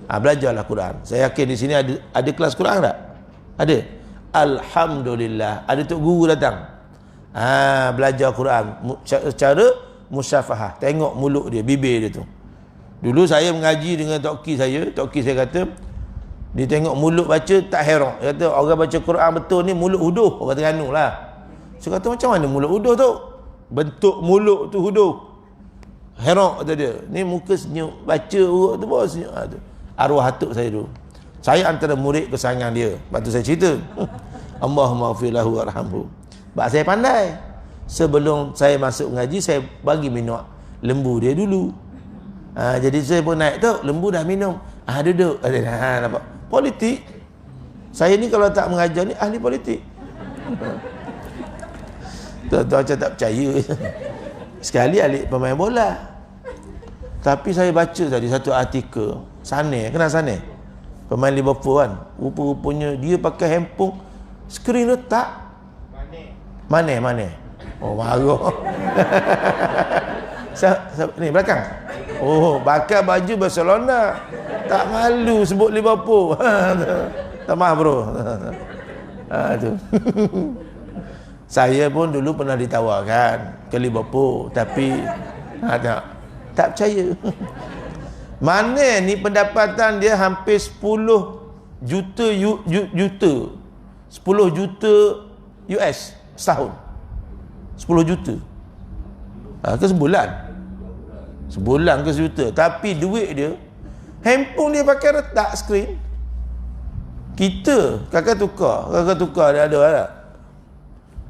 belajarlah Quran. Saya yakin di sini ada kelas Quran tak? Ada. Alhamdulillah. Ada tok guru datang. Belajar Quran secara musyafahah. Tengok mulut dia, bibir dia tu. Dulu saya mengaji dengan Tok saya kata, dia tengok mulut baca tak heran. Dia kata orang baca Quran betul ni mulut huduh, orang Terengganu lah. Saya kata macam mana mulut huduh tu? Bentuk mulut tu huduh. Heran kata dia. Ni muka senyum, baca urut tu bawa senyum. Arwah atuk saya tu. Saya antara murid kesayangan dia. Lepas tu saya cerita. Allahumma gfirlahu warhamhu. Sebab saya pandai. Sebelum saya masuk ngaji, saya bagi minum lembu dia dulu. Jadi saya pun naik tu, lembu dah minum. Duduk. Nampak? Politik. Saya ni kalau tak mengajar ni ahli politik. Tuan-tuan macam tak percaya. Sekali ahli pemain bola. Tapi saya baca tadi satu artikel. Sane, kenal Sane? Pemain Liverpool kan. Rupa-rupanya dia pakai handphone, skrin letak. Mane. Marah. Ni belakang. Pakai baju Barcelona. Tak malu sebut Liverpool. Tak maaf bro. Tu. Saya pun dulu pernah ditawarkan ke Liverpool, tapi tak percaya. Mana ni pendapatan dia hampir 10 juta 10 juta US setahun. 10 juta ke sebulan ke sejuta. Tapi duit dia, handphone dia pakai retak skrin. Kita kakak tukar dia ada tak?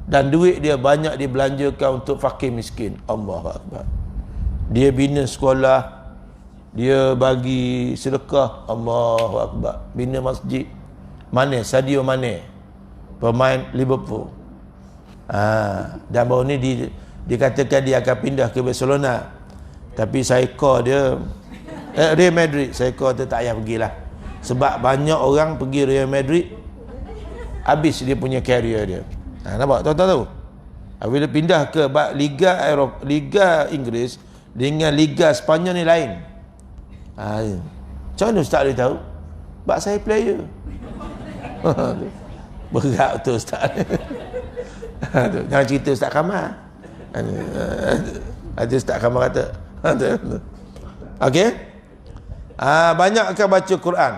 Dan duit dia banyak dibelanjakan untuk fakir miskin. Allahu Akbar. Dia bina sekolah, dia bagi sedekah. Allahu Akbar. Bina masjid. Mane, Sadio Mane, pemain Liverpool. Dan baru ni dikatakan dia akan pindah ke Barcelona. Tapi Saiko dia Real Madrid, Saiko tu tak payah pergilah. Sebab banyak orang pergi Real Madrid, habis dia punya career dia. Nampak? Tuan-tuan tahu? Bila pindah ke Liga Eropah, Liga Inggeris dengan Liga Sepanyol ni lain. Macam mana Ustaz boleh tahu? Sebab saya player. Berat betul Ustaz. Jangan cerita Ustaz Kamal. Ada Ustaz Kamal kata. Okey. Banyakkan baca Quran.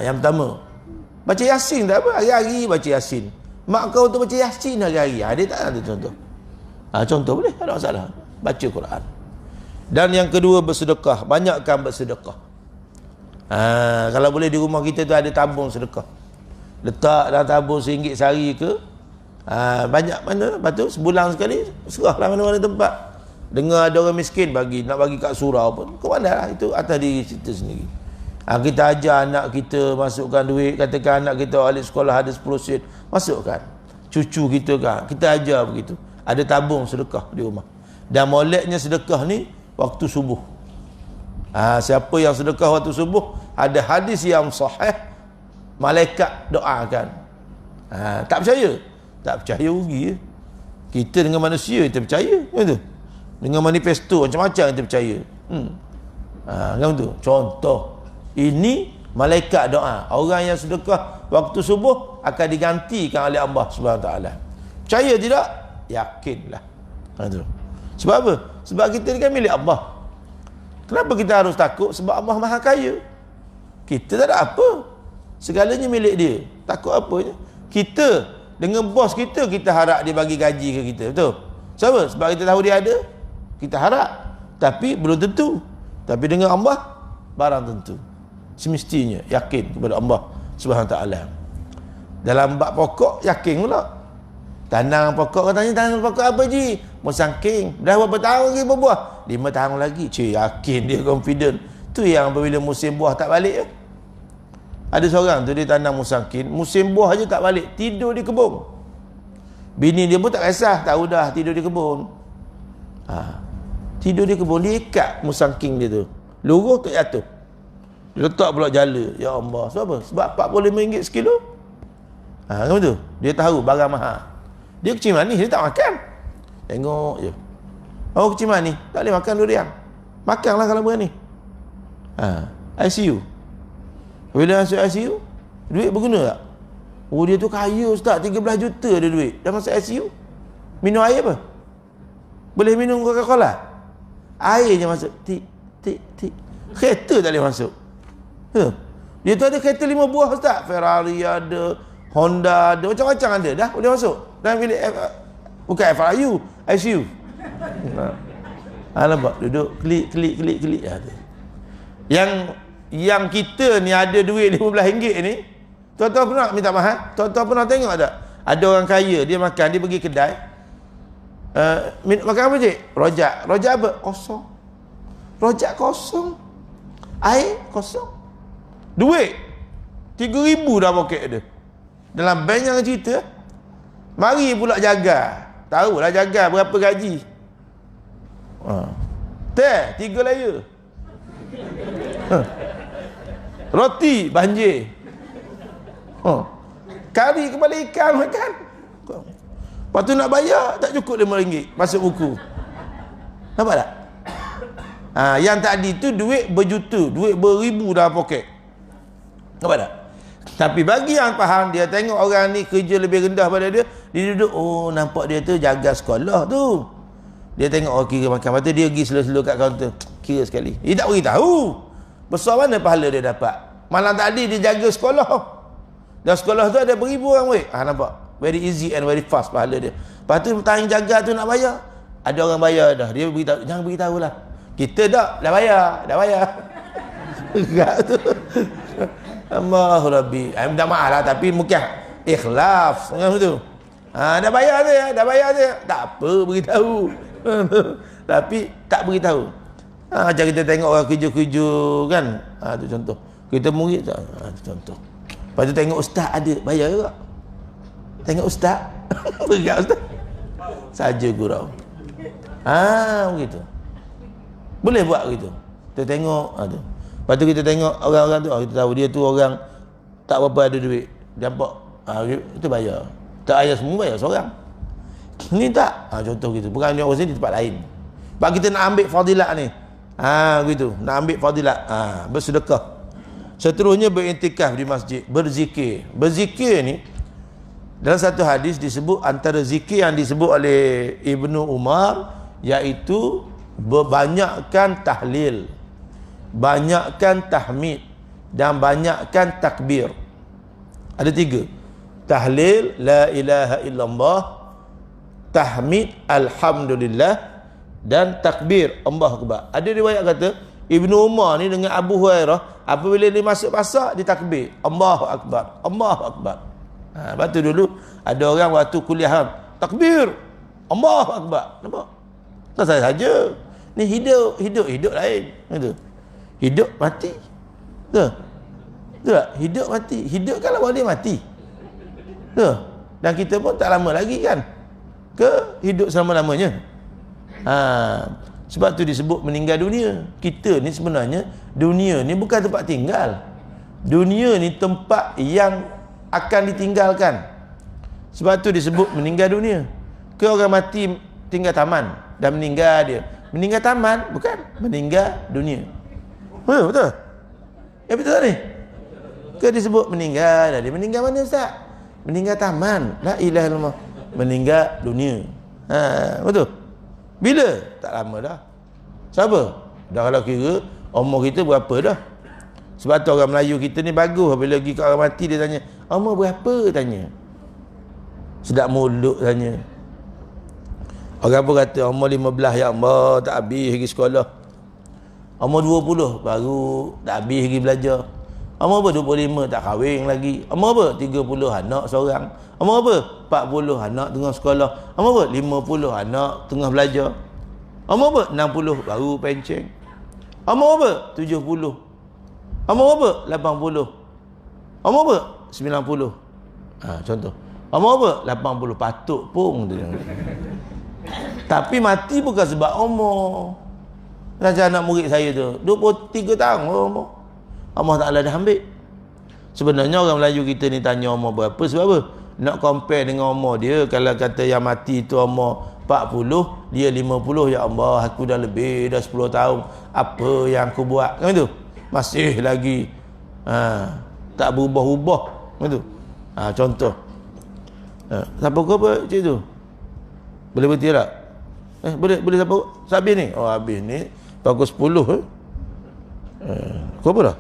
Yang pertama, baca Yasin tak apa, hari-hari baca Yasin. Mak kau tu baca Yasin hari-hari. Dia tak ada contoh. Contoh boleh, tak ada masalah. Baca Quran. Dan yang kedua, bersedekah. Banyakkan bersedekah. Kalau boleh di rumah kita tu ada tabung sedekah. Letak dalam tabung RM1 sehari ke, banyak mana, lepas tu sebulan sekali serahlah mana-mana tempat. Dengar ada orang miskin bagi, nak bagi kat surau pun, ke mana lah, itu atas diri kita sendiri. Kita ajar anak kita, masukkan duit. Katakan anak kita balik sekolah ada 10 sen, masukkan. Cucu kita kan, kita ajar begitu. Ada tabung sedekah di rumah. Dan moleknya sedekah ni waktu subuh. Siapa yang sedekah waktu subuh, ada hadis yang sahih, malaikat doakan. Tak percaya? Tak percaya rugi. Kita dengan manusia kita percaya, betul? Dengan manifesto macam-macam kita percaya. Kan tu. Contoh, ini malaikat doa. Orang yang sedekah waktu subuh akan digantikan oleh Allah Subhanahu Taala. Percaya tidak? Yakinlah. Tu. Sebab apa? Sebab kita ni kan milik Allah. Kenapa kita harus takut? Sebab Allah Maha Kaya. Kita tak ada apa. Segalanya milik dia. Takut apa? Kita dengan bos kita, kita harap dia bagi gaji ke kita. Betul? Sebab sebab kita tahu dia ada, kita harap. Tapi belum tentu. Tapi dengan Allah, barang tentu. Semestinya yakin kepada Allah Subhanahu Taala. Dalam bab pokok yakin pula. Tanam pokok, katanya tanam pokok apa ji? Musangking. Dah berapa tahun lagi berbuah? 5 tahun lagi. Cik, yakin dia, confident. Tu yang apabila musim buah tak balik. Ada seorang tu dia tanam musangking, musim buah aja tak balik, tidur di kebun. Bini dia pun tak kisah, tahu dah tidur di kebun. Tidur di kebun, dia ikat musangking dia tu. Luruh tak jatuh. Dia letak pula jala. Ya Allah. Sebab apa? Sebab RM45 sekilo. Kan tu? Dia tahu barang mahal. Dia kecil manis, dia tak makan. Tengok je. Oh, kecil manis, tak boleh makan durian. Makanlah kalau berani. ICU. Bila masuk ICU, duit berguna tak? Oh, dia tu kaya Ustaz, 13 juta ada duit. Dah masuk ICU. Minum air apa? Boleh minum Coca-Cola? Air je masuk. Tik, tik, tik. Kereta tak boleh masuk. Dia tu ada kereta 5 buah Ustaz. Ferrari ada, Honda ada, macam-macam ada. Dah boleh masuk. Dan bilik bukan FRU, ICU. Nampak duduk klik klik klik klik. Yang kita ni ada duit RM15 ni, tuan-tuan pernah minta mahal? Tuan-tuan pernah tengok tak? Ada orang kaya, dia makan, dia pergi kedai. Makan apa cik? Rojak. Rojak apa? Kosong. Rojak kosong. Air kosong. Duit RM3,000 dah poket dia. Dalam bank yang cerita. Mari pula jaga. Tahulah jaga berapa gaji. Teh 3 layer. Roti banjir. Kari kepala ikan makan. Lepas tu nak bayar tak cukup RM5 masuk buku. Nampak tak? Yang tadi tu duit berjuta, duit beribu dalam poket. Nampak tak? Tapi bagi yang faham, dia tengok orang ni kerja lebih rendah pada dia, dia duduk, oh nampak dia tu jaga sekolah tu. Dia tengok, oh kira makan. Lepas tu dia pergi slow-slow kat kaunter, kira sekali. Dia tak beritahu besar mana pahala dia dapat. Malam tadi dia jaga sekolah. Dan sekolah tu ada beribu orang murid. Nampak? Very easy and very fast pahala dia. Lepas tu tanya jaga tu nak bayar. Ada orang bayar dah. Dia beritahu, jangan beritahu lah. Kita dah bayar. Enggak tu. Allahu Rabbi. Minta maaf lah, tapi mungkin ikhlas macam tu. Dah bayar dia. Tak apa beritahu. Tapi tak beritahu. Macam kita tengok orang kerja-kerja kan. Tu contoh. Kita murid tu contoh. Lepas tu tengok ustaz ada, bayar juga. Tengok ustaz. Berat ustaz. Saja gurau. Begitu. Boleh buat begitu. Kita tengok tu. Lepas tu kita tengok orang-orang tu, kita tahu dia tu orang tak berapa ada duit. Nampak? Itu bayar. Tak ayah semua bayar seorang. Ni tak. Contoh gitu. Bukan ni orang sini di tempat lain. Sebab kita nak ambil fadilat ni. Gitu. Nak ambil fadilat. Bersedekah. Seterusnya beriktikaf di masjid. Berzikir. Berzikir ni, dalam satu hadis disebut antara zikir yang disebut oleh Ibnu Umar, iaitu berbanyakkan tahlil, banyakkan tahmid, dan banyakkan takbir. Ada 3. Tahlil la ilaha illallah, tahmid alhamdulillah, dan takbir Allahu akbar. Ada riwayat kata Ibnu Umar ni dengan Abu Hurairah, apabila dia masuk pasar dia takbir Allahu akbar, Allahu akbar. Lepas tu dulu ada orang waktu kuliah takbir Allahu akbar. Nampak? Tak saja. Ni hidup lain. Gitu. Hidup mati. Betul? Betul tak? Hidup mati. Hidup kalau boleh mati. Betul? Dan kita pun tak lama lagi kan? Ke hidup selama-lamanya. Sebab tu disebut meninggal dunia. Kita ni sebenarnya, dunia ni bukan tempat tinggal. Dunia ni tempat yang akan ditinggalkan. Sebab tu disebut meninggal dunia. Ke orang mati tinggal taman dan meninggal dia. Meninggal taman bukan meninggal dunia. Betul? Betul tak ni? Ke disebut meninggal dia. Meninggal mana ustaz? Meninggal taman. La ilaha illallah. Meninggal dunia. Betul? Bila? Tak lama dah. Siapa? Dah kalau kira umur kita berapa dah. Sebab tu orang Melayu kita ni bagus. Bila pergi kat orang mati dia tanya, umur berapa? Tanya. Sedap mulut tanya. Orang pun kata umur 15 ya Allah, tak habis pergi sekolah. Umur 20 baru tak habis pergi belajar. Umur apa? 25 tak kahwin lagi. Umur apa? 30 anak seorang. Umur apa? 40 anak tengah sekolah. Umur apa? 50 anak tengah belajar. Umur apa? 60 baru pencen. Umur apa? 70. Umur apa? 80. Umur apa? 90. Contoh. Umur apa? 80. Patut pun. Tapi mati bukan sebab umur. Macam anak murid saya tu 23 tahun umur. Allah Ta'ala dah ambil. Sebenarnya orang Melayu kita ni tanya umur berapa sebab apa? Nak compare dengan umur dia. Kalau kata yang mati tu umur 40, dia 50, ya Allah aku dah lebih dah 10 tahun, apa yang aku buat kan tu? Masih lagi tak berubah-ubah kan tu? Contoh siapa kau apa cik tu? Boleh berhenti tak? Boleh siapa? Habis ni? Oh habis ni pukul 10 kau apa dah?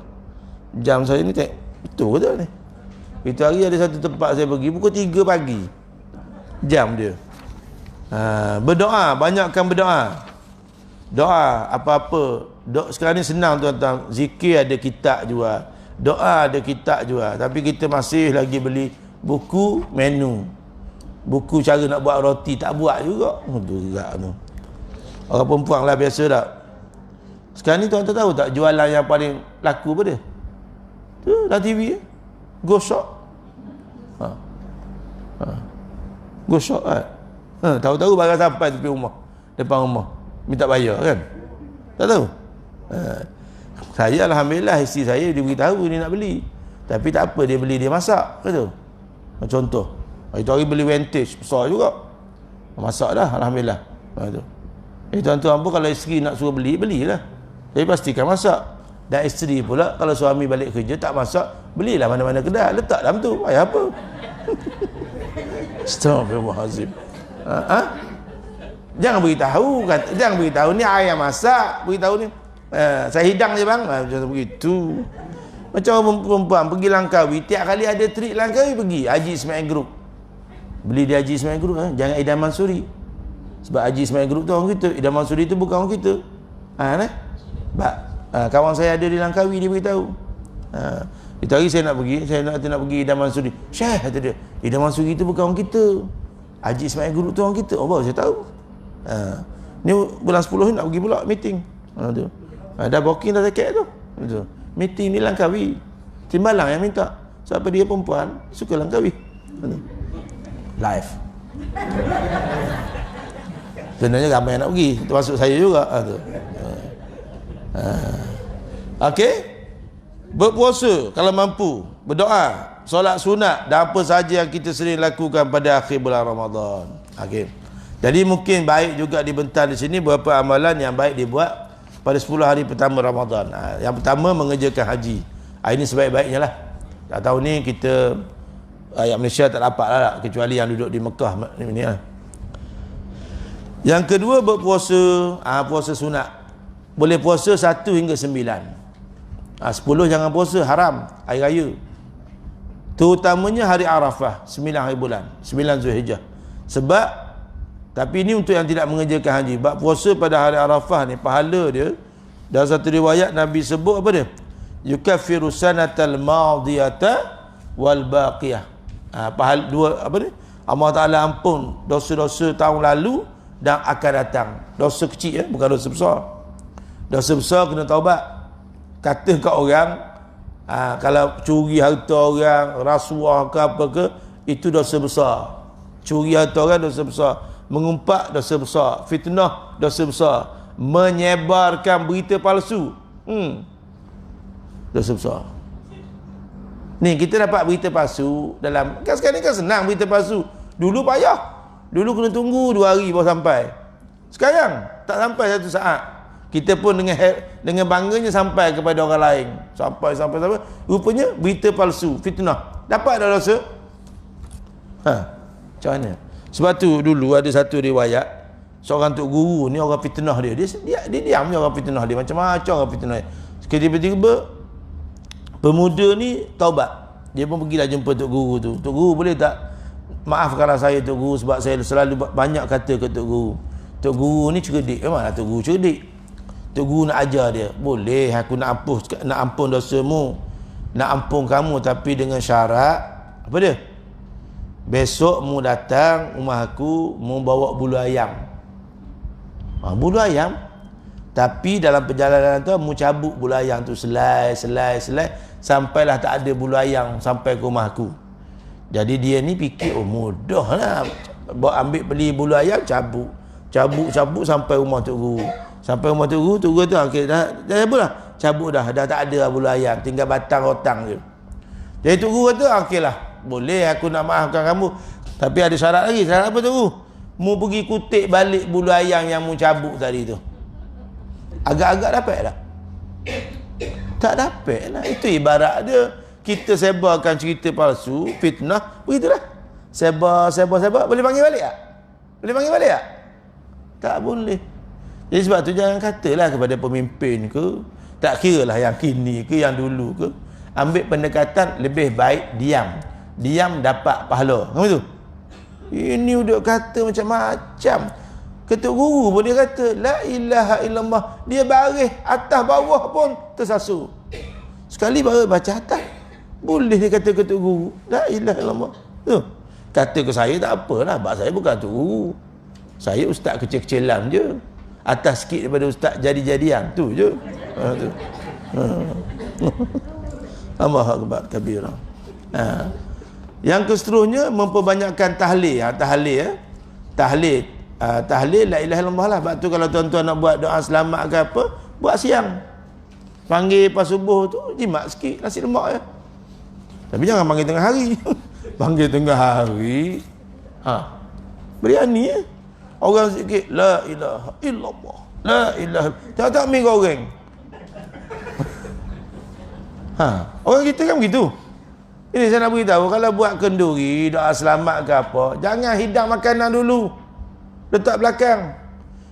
Jam saya ni betul ke tak ni? Itu hari ada satu tempat saya pergi pukul 3 pagi jam dia. Berdoa, banyakkan berdoa. Doa apa-apa. Sekarang ni senang tuan-tuan. Zikir ada kitab jual, doa ada kitab jual. Tapi kita masih lagi beli buku menu, buku cara nak buat roti, tak buat juga. Tu orang perempuan lah biasa tak. Sekarang ni tuan-tuan tahu tak jualan yang paling laku apa dia? Tu dalam TV Go Shop. Go Shop kan. Tahu-tahu barang sampai tepi rumah, depan rumah, minta bayar kan. Tak tahu. Saya alhamdulillah isteri saya dia beritahu dia nak beli. Tapi tak apa, dia beli dia masak gitu. Contoh. Itu hari beli vintage besar juga. Masak dah alhamdulillah. Tu. Tuan-tuan pun kalau isteri nak suruh beli, belilah. Tapi pastikan masak. Dan isteri pula kalau suami balik kerja tak masak, belilah mana-mana kedai, letak dalam tu. Ayah apa? Astaghfirullahalazim. Jangan beritahu, jangan beritahu ni ayah masak, beritahu ni saya hidang je bang, macam begitu. Macam orang perempuan pergi Langkawi, tiap kali ada trip Langkawi pergi Haji Ismail Group. Beli di Haji Ismail Group, jangan Idan Mansuri. Sebab Haji Ismail Group tu orang kita, Idan Mansuri tu bukan orang kita. Kawan saya ada di Langkawi, dia beritahu. Itu hari saya nak pergi, saya nak pergi Idan Mansuri. Syekh kata dia, Idan Mansuri tu bukan orang kita. Haji Ismail Group tu orang kita. Oh, baru saya tahu. Ni bulan 10 ni nak pergi pula meeting. Dah booking dah tiket tu. Meeting ni Langkawi. Timbalang yang minta. Sebab dia perempuan, suka Langkawi. Live. Sebenarnya ramai yang nak pergi, termasuk saya juga. Okey. Berpuasa kalau mampu, berdoa, solat sunat dan apa sahaja yang kita sering lakukan pada akhir bulan Ramadan. Okey. Jadi mungkin baik juga dibentang di sini beberapa amalan yang baik dibuat pada 10 hari pertama Ramadan. Yang pertama mengerjakan haji. Ini sebaik-baiknya lah. Tahun ni kita rakyat Malaysia tak dapat lah, kecuali yang duduk di Mekah ni lah. Yang kedua berpuasa, puasa sunat. Boleh puasa 1 hingga 9. 10 jangan puasa, haram, hari raya. Terutamanya hari Arafah, 9 hari bulan, 9 Zulhijjah. Sebab, tapi ini untuk yang tidak mengerjakan haji. Sebab puasa pada hari Arafah ni, pahala dia, dalam satu riwayat Nabi sebut apa dia? Yukaffiru sanatal madiyata wal baqiyah. Pahala dua, apa ni? Allah Ta'ala ampun dosa-dosa tahun lalu dan akan datang. Dosa kecil, bukan dosa besar. Dosa besar kena taubat. Kata kat orang, kalau curi harta orang, rasuah ke apa ke, itu dosa besar. Curi harta orang dosa besar, mengumpat dosa besar, fitnah dosa besar, menyebarkan berita palsu, dosa besar. Ni kita dapat berita palsu dalam, kan sekarang ni kan senang berita palsu. Dulu payah, dulu kena tunggu 2 hari baru sampai. Sekarang tak sampai 1 saat. Kita pun dengan bangganya sampai kepada orang lain. Sampai. Rupanya berita palsu, fitnah. Dapat dah dosa. Macam mana? Sebab tu dulu ada satu riwayat, seorang tok guru ni orang fitnah dia. Dia diam je orang fitnah dia. Macam-macam orang fitnah dia. Tiba-tiba pemuda ni taubat. Dia pun pergilah jumpa tok guru tu. Tok guru boleh tak maafkanlah saya tok guru, sebab saya selalu banyak kata ke tok guru. Tok guru ni cerdik. Memanglah tok guru cerdik. Tok guru nak ajar dia, boleh aku nak ampun dosamu, nak ampun kamu, tapi dengan syarat apa dia? Besok mu datang rumah aku, mu bawa bulu ayam. Bulu ayam, tapi dalam perjalanan tu mu cabut bulu ayam tu selai sampailah tak ada bulu ayam sampai ke rumah aku. Jadi dia ni fikir, mudah lah, bawa ambil beli bulu ayam, cabut sampai rumah tok guru. Sampai rumah tok guru tu dah apalah, cabut dah tak ada bulu ayam, tinggal batang rotang je. Jadi tok guru kata, okeylah, boleh aku nak maafkan kamu, tapi ada syarat lagi. Syarat apa tok guru? Mu pergi kutip balik bulu ayam yang mu cabut tadi tu. Agak-agak dapat tak? Tak dapat lah. Itu ibarat dia kita sebarkan cerita palsu, fitnah, begitulah. Sebar, boleh panggil balik tak? Boleh panggil balik tak? Tak boleh. Jadi sebab tu jangan katalah kepada pemimpin ke, tak kira lah yang kini ke, yang dulu ke, ambil pendekatan lebih baik diam. Diam dapat pahala. Kamu tu? Ini udah kata macam-macam. Ketua guru pun dia kata, la ilaha illallah. Dia baris atas bawah pun tersasul. Sekali baru baca atas, boleh dia kata ketua guru, la ilaha illallah. Tu. Kata ke saya tak apalah, sebab saya bukan ketua guru. Saya ustaz kecil-kecilan je. Atas sikit daripada ustaz jadi-jadian tu je. Tu. Allahu akbar kabira. Yang keseterusnya memperbanyakkan tahlil. Tahlil la ilaha illallah lah. Sebab tu kalau tuan-tuan nak buat doa selamat ke apa, buat siang. Panggil pas subuh tu jimat sikit nasi lemak je. Tapi jangan panggil tengah hari. Panggil tengah hari, berani ya. Orang sikit la ilaha illallah, la ilaha, tak mi goreng. Orang kita kan begitu. Ini saya nak beritahu, kalau buat kenduri, doa selamat ke apa, jangan hidang makanan dulu, letak belakang.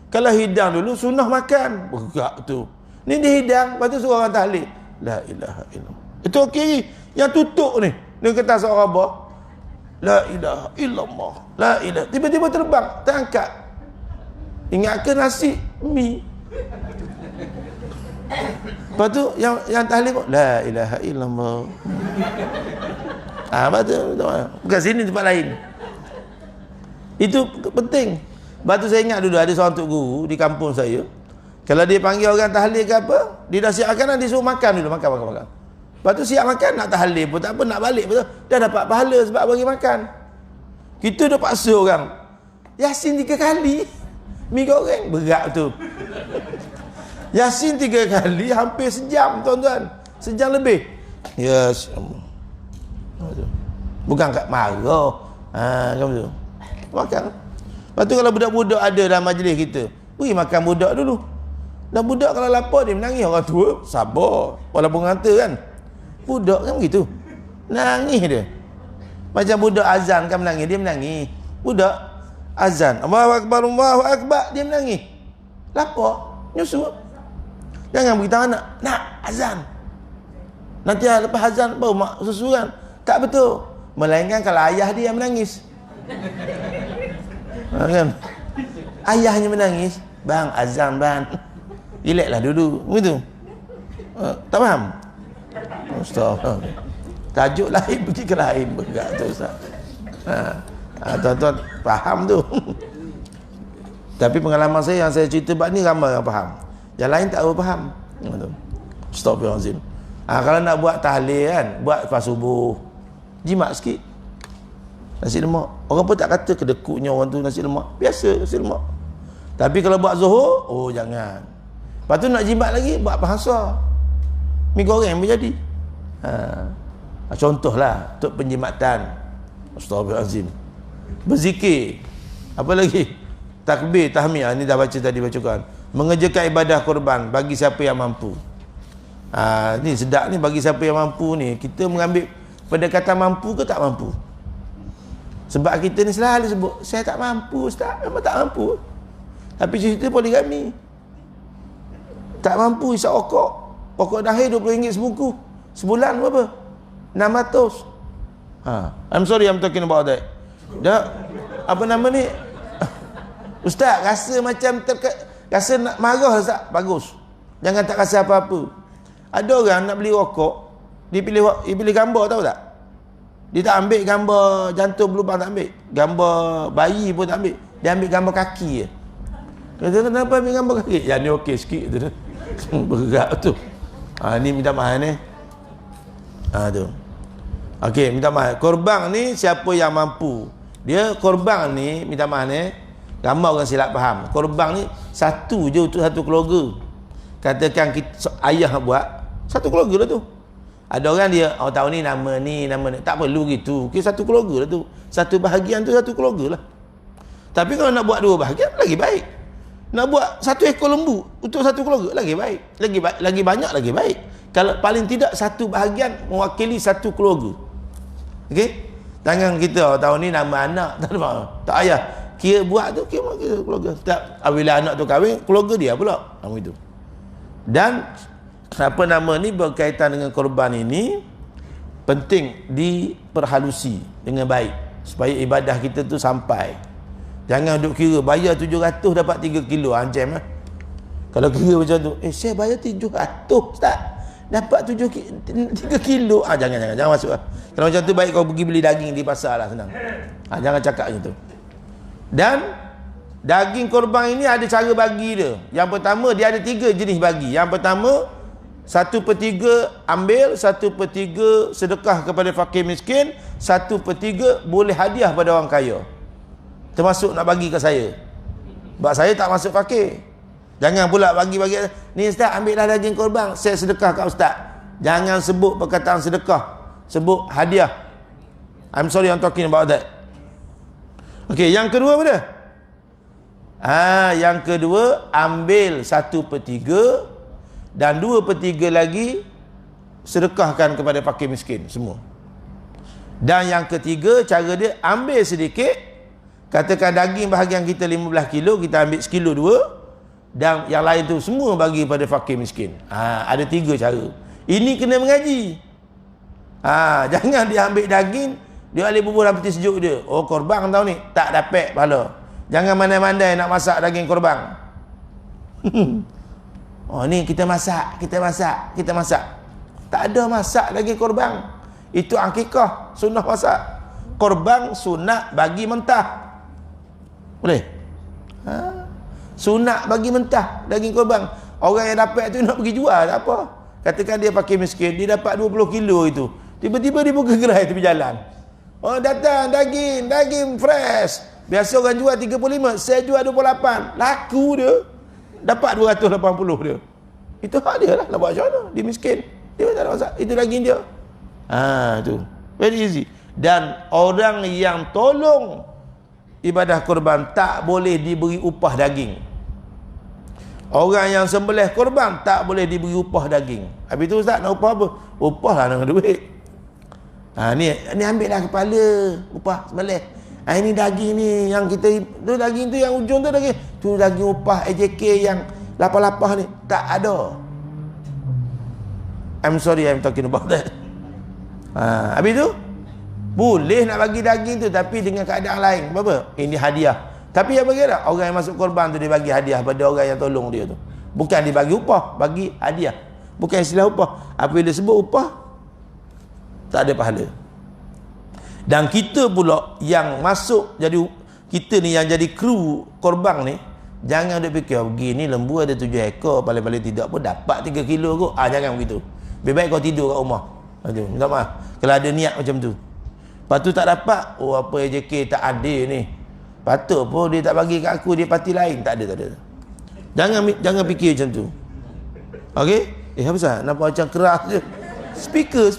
Kalau hidang dulu, sunnah makan, bergerak tu. Ni dihidang, lepas tu suruh orang tahlil, la ilaha illallah, Itu kiri. Yang tutup ni, dia kata seorang apa? La ilaha illallah. La ilaha. Tiba-tiba terbang, terangkat. Ingatkan nasi mi. Lepas tu yang tahlil pun la ilaha illallah. Lepas tu bukan sini, tempat lain. Itu penting. Lepas tu saya ingat dulu ada seorang tok guru di kampung saya. Kalau dia panggil orang tahlil ke apa, dia dah siapkan, dia suruh makan dulu, makan. Lepas tu siap makan, nak tahlil pun tak apa, nak balik pun dah dapat pahala sebab bagi makan. Kita dah paksa orang Yasin 3 kali, mi goreng berat tu. Yasin 3 kali hampir sejam, tuan-tuan. Sejam lebih. Yes. Bukan kat marah. Kamu tu. Makan. Lepas tu kalau budak-budak ada dalam majlis kita, beri makan budak dulu. Dan budak kalau lapar dia menangis, orang tua sabar. Walaupun ngata kan. Budak kan begitu. Nangis dia. Macam budak azan kan menangis, dia menangis. Budak azan, Allahu Akbar, Allahu Akbar, dia menangis. Lapar, nyusu. Jangan beritahu anak, nak azan. Nanti lepas azan baru mak susu kan. Tak betul. Melainkan kalau ayah dia yang menangis. Kan? Ayahnya menangis, bang azan bang. Relaxlah dulu. Begitu. Tak faham? Ustaz. Tajuk lain pergi ke lain berat tu Ustaz. Tuan-tuan faham tu. Tapi pengalaman saya yang saya cerita bab ni ramai orang faham. Yang lain tak apa faham. Astagfirullahalazim. Kalau nak buat tahlil kan, buat lepas subuh, jimat sikit. Nasi lemak. Orang pun tak kata kedekutnya orang tu nasi lemak. Biasa nasi lemak. Tapi kalau buat zuhur, oh jangan. Lepas tu nak jimat lagi, buat bahasa. Mi goreng pun jadi. Contohlah untuk penjimatan. Astagfirullahalazim. Berzikir. Apa lagi? Takbir, tahmid. Ini dah baca tadi bacakan. Mengerjakan ibadah korban bagi siapa yang mampu. Ni sedap ni, bagi siapa yang mampu ni. Kita mengambil pendekatan mampu ke tak mampu. Sebab kita ni selalu sebut, saya tak mampu Ustaz. Memang tak mampu. Tapi cerita poligami. Tak mampu isap okok. Okok dahir RM20 sebuku. Sebulan berapa? 600. I'm sorry I'm talking about that. Dah, apa nama ni? Ustaz, rasa macam rasa nak marah Ustaz. Bagus. Jangan tak rasa apa-apa. Ada orang nak beli rokok, dia pilih gambar, tahu tak? Dia tak ambil gambar jantung berlubang, tak ambil. Gambar bayi pun tak ambil. Dia ambil gambar kaki je. Kata, kenapa ambil gambar kaki? Yang ni okey sikit tu. Berat tu. Ni minta maaf ni. Tu. Okey, minta maaf. Korban ni siapa yang mampu. Dia korban ni, minta maaf ni, ramai orang silap faham. Korban ni satu je untuk satu keluarga. Katakan kita, ayah buat, satu keluarga lah tu. Ada orang dia, tahu ni nama ni. Tak perlu gitu. Okay, satu keluarga lah tu. Satu bahagian tu satu keluarga lah. Tapi kalau nak buat 2 bahagian, lagi baik. Nak buat 1 ekor lembu untuk satu keluarga, lagi baik. Lagi banyak, lagi baik. Kalau paling tidak satu bahagian mewakili satu keluarga. Okey? Jangan kita tahu ni nama anak, tak ada. Tak payah. Kira buat tu, kira keluarga. Tak, bila anak tu kahwin, keluarga dia pula. Nama itu. Dan apa nama ni berkaitan dengan korban ini penting diperhalusi dengan baik supaya ibadah kita tu sampai. Jangan duk kira bayar 700 dapat 3 kilo ancam lah. Kalau kira macam tu, saya bayar 700 Ustaz, dapat 3 kilo. Jangan masuk lah. Kalau macam tu baik kau pergi beli daging di pasar lah, senang. Jangan cakap macam tu. Dan daging korban ini ada cara bagi dia. Yang pertama, dia ada 3 jenis bagi. Yang pertama, 1/3 ambil, 1/3 sedekah kepada fakir miskin, 1/3 boleh hadiah pada orang kaya. Termasuk nak bagi ke saya. Sebab saya tak masuk fakir. Jangan pula bagi-bagi, ni Ustaz ambillah daging korban, saya sedekah kat Ustaz. Jangan sebut perkataan sedekah, sebut hadiah. I'm sorry I'm talking about that. Okey, yang kedua apa dia? Yang kedua, ambil 1/3 dan 2/3 lagi sedekahkan kepada fakir miskin semua. Dan yang ketiga, cara dia ambil sedikit, katakan daging bahagian kita 15 kilo, kita ambil 1 kilo 2, dan yang lain tu semua bagi pada fakir miskin. Ada 3 cara. Ini kena mengaji. Jangan dia ambil daging, dia boleh bubur dalam peti sejuk dia. Oh, korban tahu ni, tak dapat pahala. Jangan mandai-mandai nak masak daging korban. Oh, ni kita masak. Tak ada masak daging korban. Itu akikah, sunnah masak. Korban sunat bagi mentah. Boleh? Sunat bagi mentah daging korban. Orang yang dapat tu nak pergi jual, tak apa. Katakan dia pakai miskin, dia dapat 20 kilo itu. Tiba-tiba dia buka gerai tepi jalan. Oh, datang daging fresh. Biasa orang jual 35, saya jual 28. Laku dia. Dapat 280 dia. Itu hak dia lah, nak buat macam mana? Dia miskin. Dia tak ada masak. Itu daging dia. Tu. Very easy. Dan orang yang tolong ibadah korban tak boleh diberi upah daging. Orang yang sembelih korban tak boleh diberi upah daging. Habis tu ustaz nak upah apa? Upah lah dengan duit. Ni ambillah kepala, upah sembelih. Ini daging ni yang kita tu, daging tu yang ujung tu daging. Tu daging upah AJK yang lapah-lapah ni. Tak ada. I'm sorry, I'm talking about that. Habis tu boleh nak bagi daging tu, tapi dengan keadaan lain. Apa? Ini hadiah. Tapi yang bagi tak? Orang yang masuk korban tu dia bagi hadiah pada orang yang tolong dia tu. Bukan dia bagi upah, bagi hadiah. Bukan istilah upah. Apabila sebut upah, tak ada pahala. Dan kita pula yang masuk jadi, kita ni yang jadi kru korban ni, jangan duk fikir begini lembu ada 7 ekor, paling-paling tidak pun dapat 3 kilo kot. Jangan begitu. Lebih baik kau tidur kat rumah. Minta maaf kalau ada niat macam tu. Lepas tu tak dapat, apa AJK tak adil ni, patut pun dia tak bagi kat aku, dia parti lain. Tak ada. Jangan fikir macam tu. Okey? Apa pasal? Nampak macam keras je. Speaker.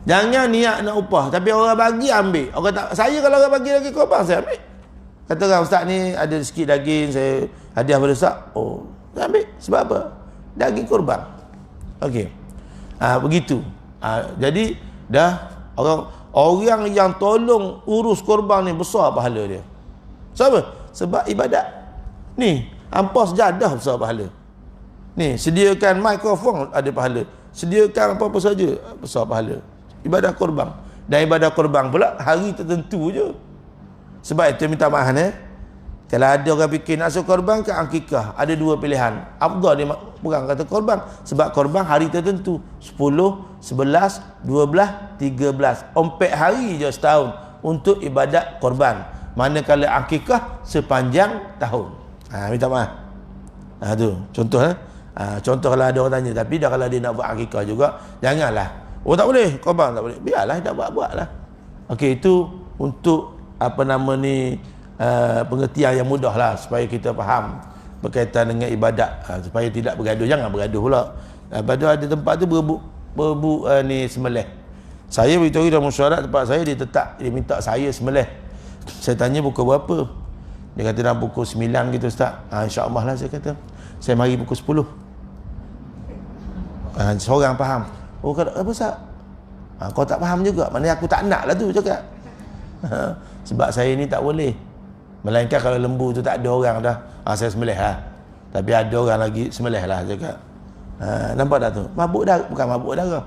Jangan niat nak upah, tapi orang bagi ambil. Orang tak, saya kalau orang bagi lagi korban, saya ambil. Kata orang, ustaz ni ada sikit daging, saya hadiah pada ustaz. Oh, saya ambil. Sebab apa? Daging korban. Okey. Begitu. Jadi dah orang yang tolong urus korban ni besar pahala dia. Sebab ibadat. Ni, ampas jadah besar pahala. Ni, sediakan mikrofon ada pahala. Sediakan apa-apa saja besar pahala. Ibadah korban. Dan ibadah korban pula hari tertentu je. Sebab itu minta maaf kalau ada orang fikir nak suruh korban ke akikah, ada 2 pilihan. Afdal dia pegang kata korban, sebab korban hari tertentu 10, 11, 12, 13. 4 hari je setahun untuk ibadat korban. Manakala akikah sepanjang tahun. Minta maaf. Tu contoh contoh kalau ada orang tanya, tapi dah kalau dia nak buat akikah juga, janganlah. Oh, tak boleh korban, tak boleh. Biarlah dia buat-buatlah. Okey, itu untuk pengertian yang mudah lah, supaya kita faham berkaitan dengan ibadat, supaya tidak bergaduh. Jangan bergaduh pula. Pada ada tempat tu berebut ni sembelih. Saya beritahu dalam mesyuarat tempat saya, dia minta saya sembelih. Saya tanya pukul berapa, dia kata dalam pukul 9 gitu ustaz. InsyaAllah lah, saya kata. Saya mari pukul 10. Seorang faham. Oh, kata apa ustaz? Kau tak faham juga, maknanya aku tak nak lah tu cakap. Sebab saya ni tak boleh. Melainkan kalau lembu tu tak ada orang dah, saya sembelih lah. Tapi ada orang lagi sembelih lah cakap. Nampak tak tu? Mabuk dah, bukan mabuk darah.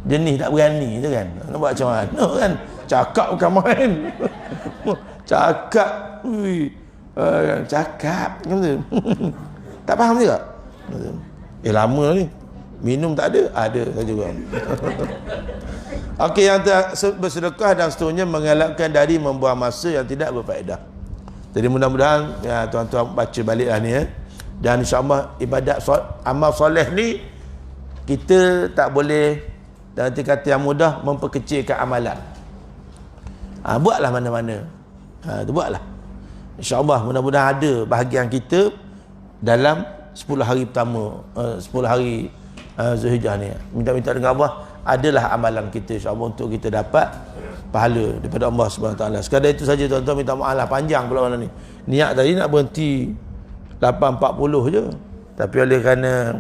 Jenis tak berani tu kan. Nampak macam mana kan? Cakap bukan main. Cakap. Cakap. Macam tu. Tak faham juga? Lama ni. Minum tak ada? Ada juga. Okey, yang bersedekah dan seterusnya mengelakkan dari membuang masa yang tidak berfaedah. Jadi mudah-mudahan tuan-tuan baca baliklah ni Dan insya-Allah ibadat amal soleh ni kita tak boleh, dan nanti kata yang mudah, memperkecilkan amalan. Buatlah mana-mana. Buatlah. InsyaAllah mudah-mudahan ada bahagian kita dalam 10 hari pertama, 10 hari Zulhijjah ni. Minta-minta dengan Allah, adalah amalan kita insya-Allah untuk kita dapat pahala daripada Allah Subhanahu taala. Sekadar itu saja tuan-tuan, minta maaf lah panjang pula malam ni. Niat tadi nak berhenti 8.40 je. Tapi oleh kerana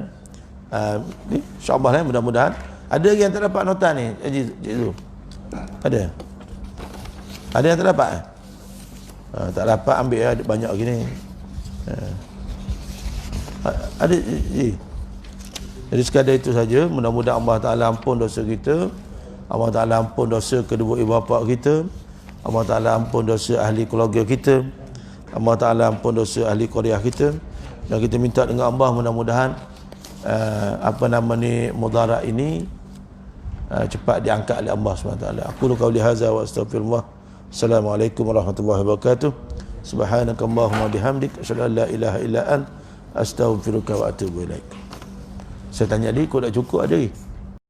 ni insya-Allah lah, mudah-mudahan ada lagi yang tak dapat nota ni. Cikgu. Ada yang tak dapat? Tak dapat ambil ada banyak gini. Ada Jadi sekadar itu saja. Mudah-mudahan Allah Ta'ala ampun dosa kita, Allah Ta'ala ampun dosa kedua ibu bapa kita, Allah Ta'ala ampun dosa ahli keluarga kita, Allah Ta'ala ampun dosa ahli qaryah kita. Dan kita minta dengan Allah mudah-mudahan mudarat ini cepat diangkat oleh Allah SWT. Aku qauli hadza wa astaghfirullah. Assalamualaikum warahmatullahi wabarakatuh. Subhanakallahumma bihamdik asyhadu an la ilaha illa ant astaghfiruka wa atubu ilaik. Saya tanya dia, kau dah cukup ada?